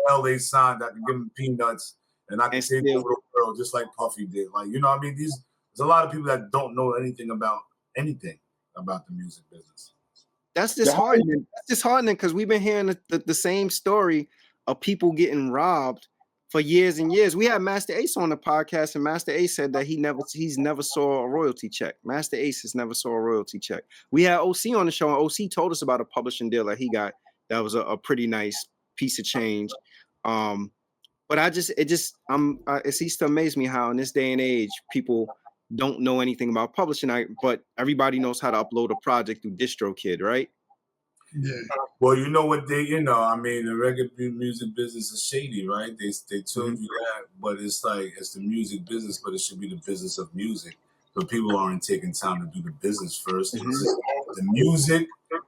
Well, they signed. I can give them peanuts, and I can take over the world just like Puffy did. Like I mean, there's a lot of people that don't know anything about the music business. That's disheartening. That's disheartening because we've been hearing the same story of people getting robbed for years and years. We had Master Ace on the podcast, and Master Ace said that he's never saw a royalty check. Master Ace has never saw a royalty check. We had OC on the show, and OC told us about a publishing deal that he got. That was a pretty nice piece of change. But it ceases to amaze me how in this day and age people don't know anything about publishing, but everybody knows how to upload a project through DistroKid, right? Yeah. Well, you know what I mean, the record music business is shady, right? They told you that, but it's like it's the music business, but it should be the business of music. But people aren't taking time to do the business first. It's the music,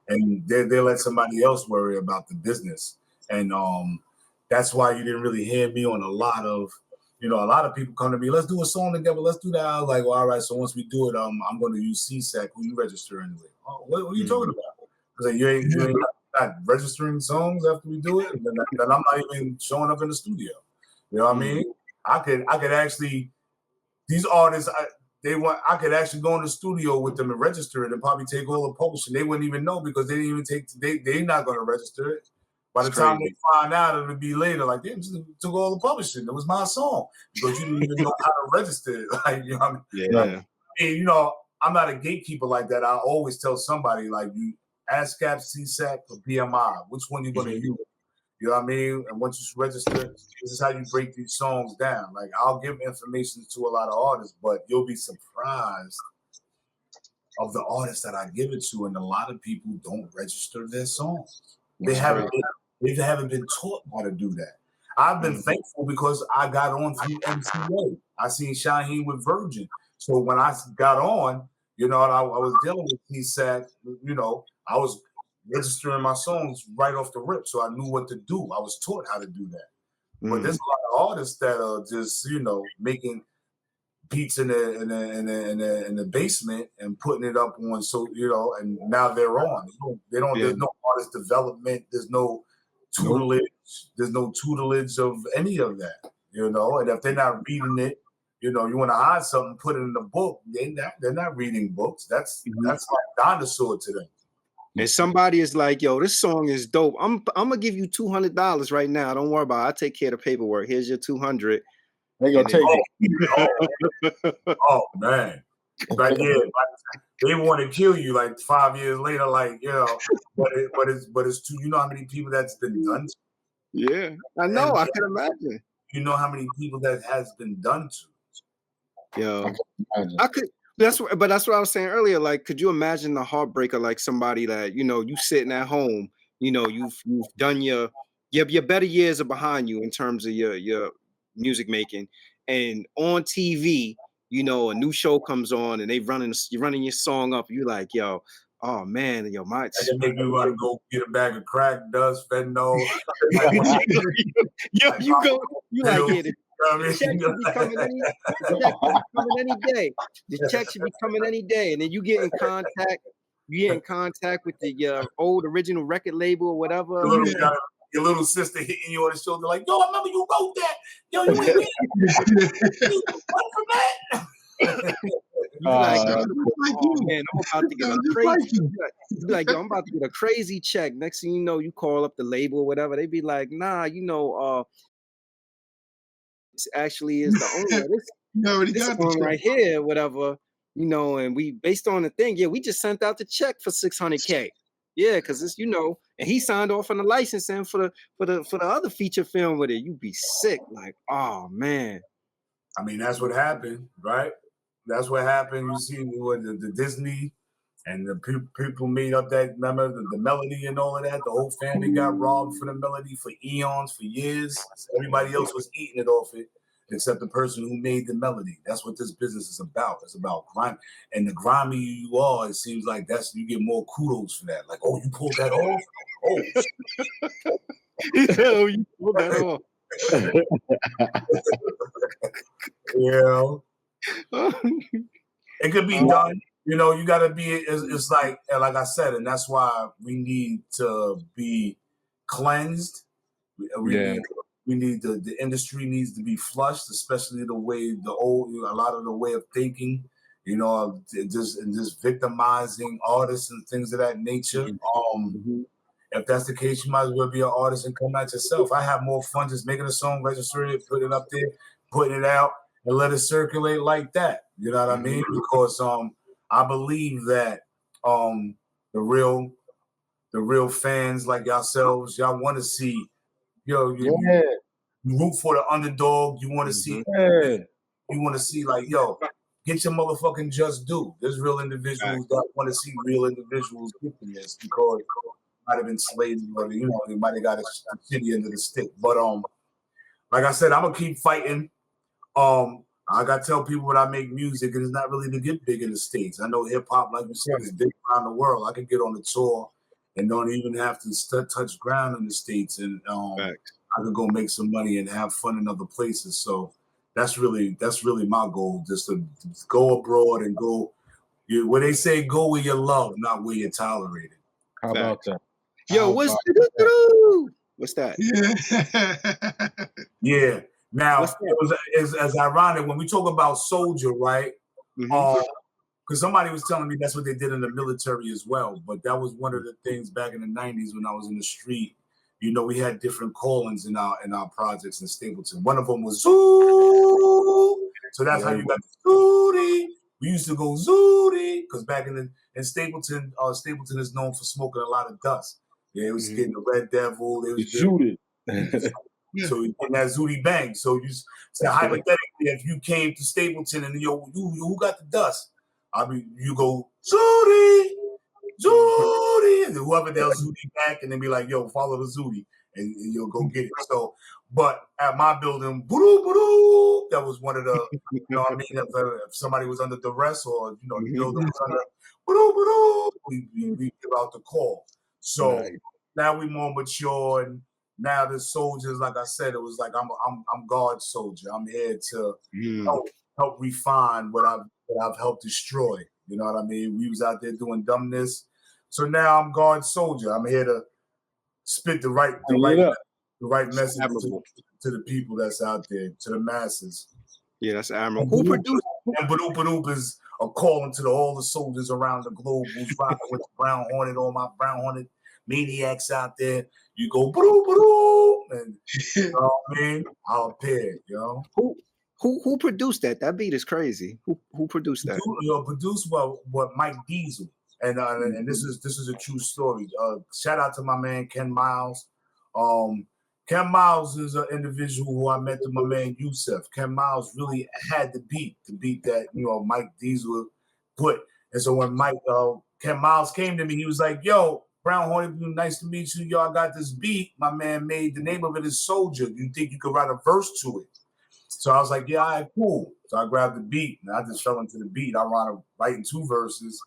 and they let somebody else worry about the business. And that's why you didn't really hear me on a lot of people come to me, let's do a song together, let's do that. I was like, well, all right, so once we do it, I'm going to use CSAC, who you register anyway. Oh, what are you talking about? Because you ain't not registering songs after we do it, and then I'm not even showing up in the studio. You know what I mean? I could actually, these artists, I could actually go in the studio with them and register it and probably take all the publishing. They wouldn't even know because they didn't even they're not going to register it. By the time they find out, it'll be later. Like, they just took all the publishing. It was my song because you didn't even know how to register it. Like, you know what I mean? Yeah. Like, you know, I'm not a gatekeeper like that. I always tell somebody, like, you ASCAP, CSAC, or BMI, which one you're going to use. You know what I mean? And once you register, this is how you break these songs down. Like, I'll give information to a lot of artists, but you'll be surprised of the artists that I give it to, and a lot of people don't register their songs. They haven't been taught how to do that. I've been thankful because I got on through MCA. I seen Shaheem with Virgin. So when I got on, you know, and I was dealing with CSAC, you know, I was registering my songs right off the rip. So I knew what to do. I was taught how to do that. But there's a lot of artists that are just, you know, making beats in the basement and putting it up on, so, you know, and now they're on. There's no artist development, there's no tutelage, of any of that, you know. And if they're not reading it, you know, you want to hide something, put it in the book. They're not reading books. That's like dinosaur to them. And somebody is like, yo, this song is dope. I'm gonna give you $200 right now. Don't worry about it. I'll take care of the paperwork. Here's your $200. They gonna take it. Oh man. Like, yeah, they want to kill you like 5 years later, like, you know, but it's too, you know how many people that's been done to? Yeah, I know, I can imagine. You know how many people that has been done to? Yo, I could. That's what I was saying earlier. Like, could you imagine the heartbreak of like somebody that, you know, you sitting at home, you know, you've done your better years are behind you in terms of your music making, and on TV, you know, a new show comes on and you're running your song up. You're like, yo, oh man, yo, my. They make me want to go get a bag of crack, dust, fentanyl. Yo, you like it. The check should be coming any day. The check should be coming any day, and then you get in contact with the old original record label or whatever. Your little sister hitting you on the shoulder, like, yo, I remember you wrote that. Yo, you ain't from that. Like, man, I'm about to get a crazy. You be like, yo, I'm about to get a crazy check. Next thing you know, you call up the label or whatever. They be like, nah, you know, actually is the owner. This one right here, whatever, you know, and we based on the thing, we just sent out the check for $600K. Yeah, because it's, you know, and he signed off on the licensing for the other feature film with it. You be sick, like, oh man. I mean, that's what happened, right? That's what happened. You see what the Disney and the people made up that, remember, the melody and all of that. The whole family got robbed for the melody for eons, for years. Everybody else was eating it off it, except the person who made the melody. That's what this business is about. It's about crime. And the grimy you are, it seems like you get more kudos for that. Like, oh, you pulled that off? Oh, oh, you pulled that off. Yeah. It could be done. You know, you got to be, it's like I said, and that's why we need to be cleansed. We need the industry needs to be flushed, especially a lot of the way of thinking you know, just victimizing artists and things of that nature. If that's the case, you might as well be an artist and come out yourself. I have more fun just making a song, registering it, putting it up there, putting it out, and let it circulate like that. You know what I mean? Because I believe that the real fans like yourselves, y'all want to see, you root for the underdog. You want to see, you want to see like, yo, get your motherfucking just due. There's real individuals that want to see real individuals getting this because might have been slaves or they might have got a shitty end of the stick. But like I said, I'm gonna keep fighting. I gotta tell people when I make music, and it's not really to get big in the States. I know hip hop, like you said, is big around the world. I could get on the tour and don't even have to touch ground in the States, and I could go make some money and have fun in other places. So that's really my goal, just to go abroad and go where they say go where you love, not where you're tolerated. How about that? Yo, what's that? Yeah. Now it's ironic when we talk about soldier, right? Because somebody was telling me that's what they did in the military as well. But that was one of the things back in the 90s when I was in the street. You know, we had different callings in our projects in Stapleton. One of them was Zoo. So that's how you got Zooty. We used to go Zooty because back in Stapleton, Stapleton is known for smoking a lot of dust. Yeah, it was getting the Red Devil. It was Zooty. So you get that Zooty bang. So you say hypothetically, if you came to Stapleton and who got the dust? I mean, you go Zooty, and whoever they'll Zooty back, and then be like, yo, follow the Zooty, and you'll go get it. So, but at my building, that was one of the, you know what I mean? If somebody was under duress or, the building was under, we give out the call. So now we more mature, and now the soldiers, like I said, it was like I'm God's soldier. I'm here to help refine what I've helped destroy. You know what I mean? We was out there doing dumbness. So now I'm God's soldier. I'm here to spit the right message to the people that's out there, to the masses. Yeah, that's admirable. Who produced? And Badoop is a calling to all the soldiers around the globe who's rocking with the Brown Hornet, all my Brown Hornet maniacs out there. You go and you know what I mean? I'll appear, Who produced that? That beat is crazy. Who produced that? Produced what Mike Diesel. And this is a true story. Shout out to my man Ken Miles. Ken Miles is an individual who I met through my man Yusef. Ken Miles really had the beat that Mike Diesel put. And so when Ken Miles came to me, he was like, "Yo, Brown Hornet, nice to meet you. Y'all got this beat. My man made the name of it is Soldier. You think you could write a verse to it?" So I was like, "Yeah, all right, cool." So I grabbed the beat and I just fell into the beat. I wound up writing 2 verses.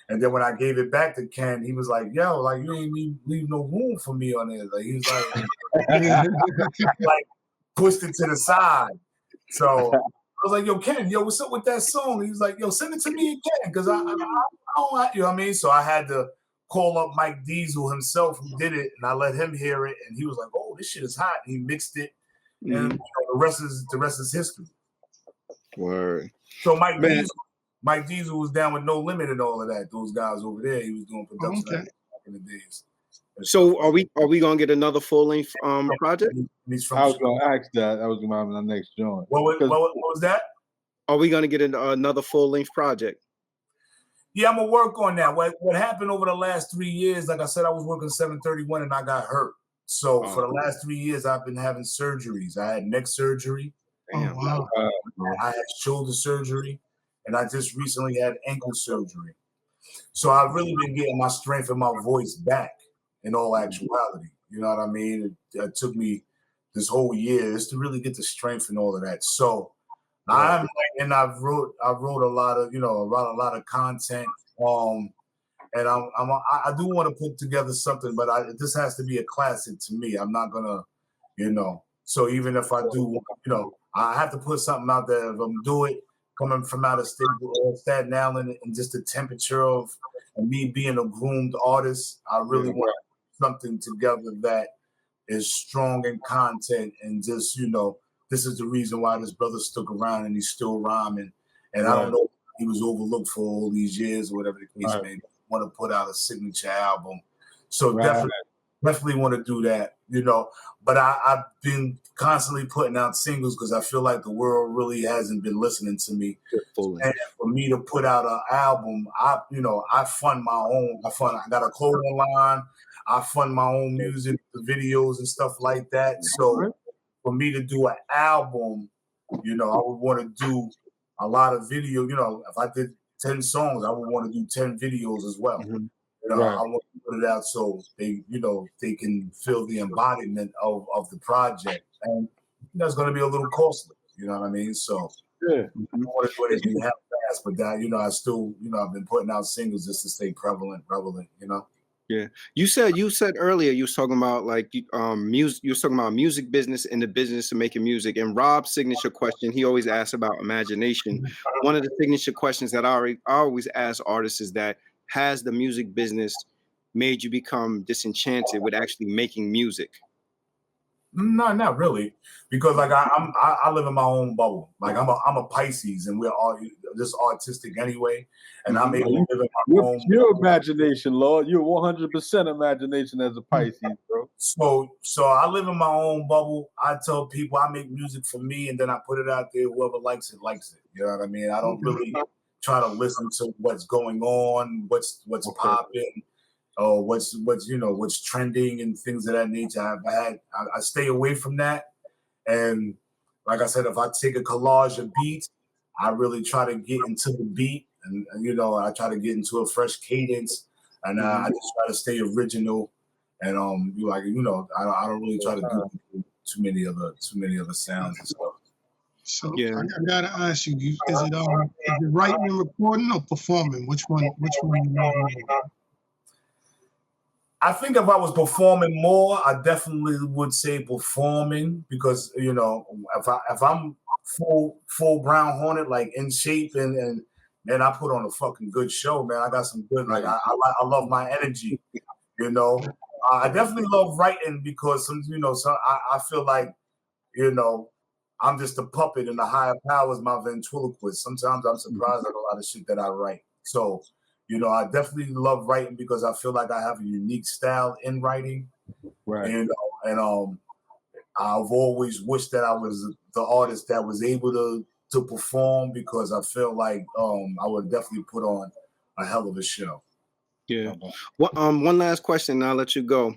And then when I gave it back to Ken, he was like, "Yo, like you ain't leave no room for me on there." Like he was like pushed it to the side. So I was like, "Yo, Ken, what's up with that song?" He was like, "Yo, send it to me again, because I don't, you know what I mean." So I had to call up Mike Diesel himself, who did it, and I let him hear it, and he was like, "Oh, this shit is hot." And he mixed it, and the rest is history. Word. So Mike Diesel was down with No Limit and all of that. Those guys over there, he was doing production back in the days. So are we gonna get another full length project? I was gonna ask that. That was gonna be my next joint. What was that? Are we gonna get another full length project? Yeah, I'm gonna work on that. What happened over the last 3 years? Like I said, I was working 731 and I got hurt. So for the last 3 years, I've been having surgeries. I had neck surgery. Damn. Wow. I had shoulder surgery. And I just recently had ankle surgery. So I've really been getting my strength and my voice back in all actuality. You know what I mean? It took me this whole year just to really get the strength and all of that. So I wrote a lot of, a lot of content. And I do want to put together something, but this has to be a classic to me. I'm not gonna, so even if I do, I have to put something out there. If I'm do it, coming from out of Staten Island, and just the temperature of me being a groomed artist, I really want something together that is strong in content and just, this is the reason why this brother stuck around and he's still rhyming. And I don't know he was overlooked for all these years, or whatever the case may be. Want to put out a signature album, so definitely want to do that, you know. But I've been constantly putting out singles because I feel like the world really hasn't been listening to me. And for me to put out an album, I fund my own. I got a clothing line. I fund my own music, the videos and stuff like that. So for me to do an album, you know, I would want to do a lot of video. You know, if I did 10 songs, I would want to do 10 videos as well. You know, I want to put it out so they, you know, they can feel the embodiment of the project. And that's going to be a little costly, you know what I mean? So I don't want to do anything half fast, but that, you know, I still, you know, I've been putting out singles just to stay prevalent, you know? Yeah. You said earlier, you was talking about like music, you was talking about music business and the business of making music. And Rob's signature question, he always asks about imagination. One of the signature questions that I always ask artists is that, has the music business made you become disenchanted with actually making music? No, not really, because like I live in my own bubble. Like I'm a Pisces, and we're all just artistic anyway. And I'm able to live in my own. Your imagination, Lord. You're 100% imagination as a Pisces, bro. So I live in my own bubble. I tell people I make music for me, and then I put it out there. Whoever likes it, likes it. You know what I mean? I don't really try to listen to what's going on, what's popping. What's trending and things of that nature. I stay away from that. And like I said, if I take a collage of beats, I really try to get into the beat, and you know, I try to get into a fresh cadence, and I just try to stay original. And I don't really try to do too many other sounds and stuff. So I gotta ask you, is it writing and recording or performing? Which one you love more? I think if I was performing more, I definitely would say performing, because you know, if I'm full Brown Hornet, like in shape, and man, I put on a fucking good show, man. I got some good, like I love my energy, you know. I definitely love writing because I feel like, you know, I'm just a puppet and the higher power is my ventriloquist. Sometimes I'm surprised at a lot of shit that I write. So, you know, I definitely love writing because I feel like I have a unique style in writing. Right. You know, and I've always wished that I was the artist that was able to perform, because I feel like I would definitely put on a hell of a show. Yeah. Well, one last question, and I'll let you go.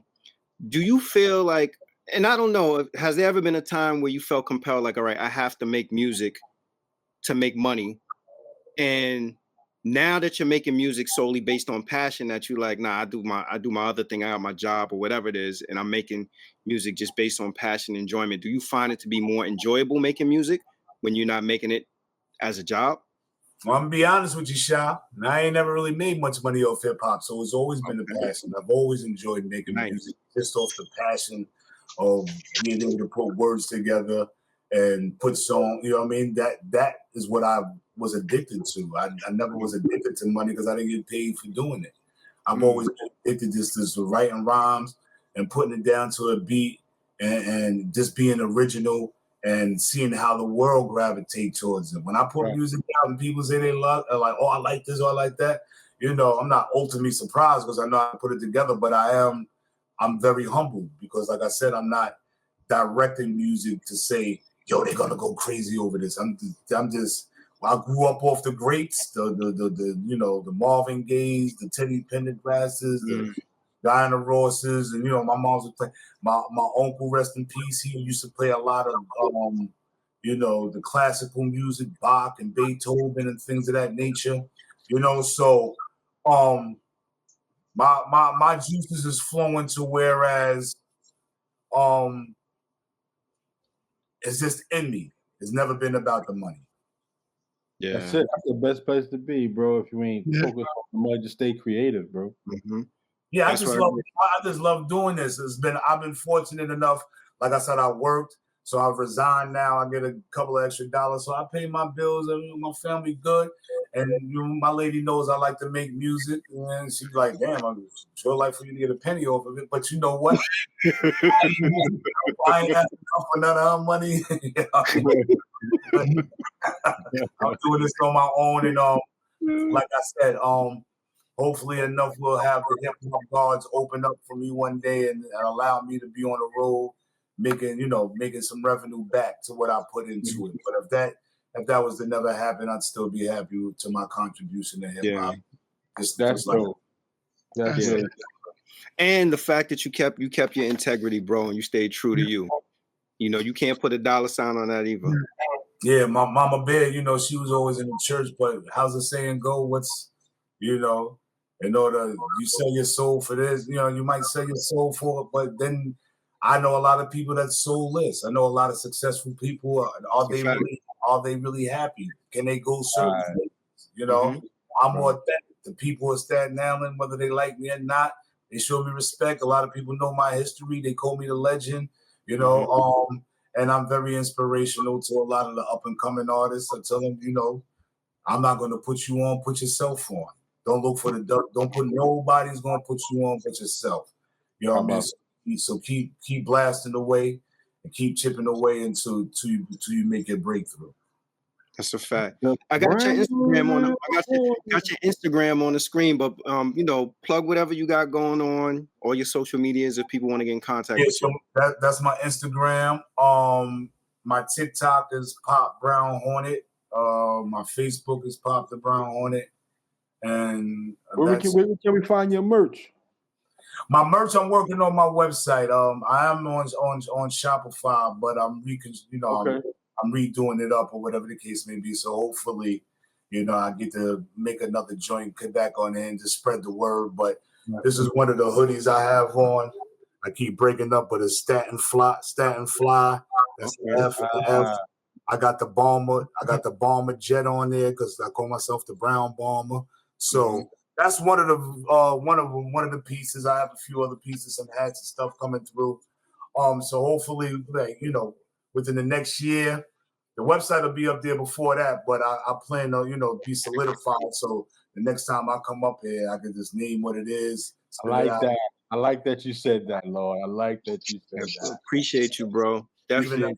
Do you feel like, and I don't know, has there ever been a time where you felt compelled, like, all right, I have to make music to make money, and now that you're making music solely based on passion, that you like, nah, I do my other thing, I got my job or whatever it is, and I'm making music just based on passion and enjoyment. Do you find it to be more enjoyable making music when you're not making it as a job? Well, I'm gonna be honest with you, Sha. I ain't never really made much money off hip hop, so it's always been a passion. I've always enjoyed making music just off the passion of being able to put words together and put song. You know what I mean? That is what I was addicted to. I never was addicted to money because I didn't get paid for doing it. I've always been addicted just to writing rhymes and putting it down to a beat and just being original and seeing how the world gravitate towards it. When I put music out and people say they love, are like, oh, I like this or I like that, you know, I'm not ultimately surprised because I know I put it together, but I'm very humble because, like I said, I'm not directing music to say, yo, they're gonna go crazy over this. I grew up off the greats, the Marvin Gayes, the Teddy Pendergrasses, the Diana Rosses, and you know, my mom's would play. My uncle, rest in peace, he used to play a lot of the classical music, Bach and Beethoven and things of that nature. You know, so my juices is flowing to whereas it's just in me. It's never been about the money. Yeah, that's it. That's the best place to be, bro. If you ain't focused on the money, just stay creative, bro. Yeah, I just love doing this. I've been fortunate enough. Like I said, I worked, so I've resigned now. I get a couple of extra dollars, so I pay my bills. My family good, and my lady knows I like to make music, and she's like, "Damn, I sure like for you to get a penny off of it." But you know what? I ain't asking for none of her money. I'm doing this on my own, and like I said, hopefully enough will have the hip hop gods open up for me one day and allow me to be on the road, making some revenue back to what I put into it. But if that was to never happen, I'd still be happy to my contribution to hip hop. That's dope. That's Yeah. And the fact that you kept your integrity, bro, and you stayed true to you. You know, you can't put a dollar sign on that either. Yeah, my mama bear, she was always in the church, but how's the saying go? In order you sell your soul for this, you might sell your soul for it, but then I know a lot of people that's soulless. I know a lot of successful people. Are they really happy? Can they go certain places? I'm more authentic. The people of Staten Island, whether they like me or not, they show me respect. A lot of people know my history. They call me the legend, and I'm very inspirational to a lot of the up and coming artists. I tell them, I'm not going to put you on, put yourself on. Don't look for don't put nobody's going to put you on but yourself. You know what I mean? So keep blasting away and keep chipping away until you make your breakthrough. That's a fact. I got your Instagram on. Got your Instagram on the screen, but plug whatever you got going on, or your social medias if people want to get in contact with you. That's my Instagram. My TikTok is Pop Brown Hornet. My Facebook is Pop Da Brown Hornet. And where can we find your merch? My merch, I'm working on my website. I am on Shopify, but I'm I'm redoing it up or whatever the case may be. So hopefully, I get to make another joint, get back on there and just spread the word. But this is one of the hoodies I have on. I keep breaking up, but it's Staten Fly. That's the F. I got the bomber jet on there because I call myself the Brown Bomber. So that's one of the pieces. I have a few other pieces, some hats and stuff coming through. So hopefully, within the next year, the website will be up there before that. But I plan to, be solidified. So the next time I come up here, I can just name what it is. I like that. I like that you said that, Lord. I like that you said that. Appreciate you, bro. Definitely.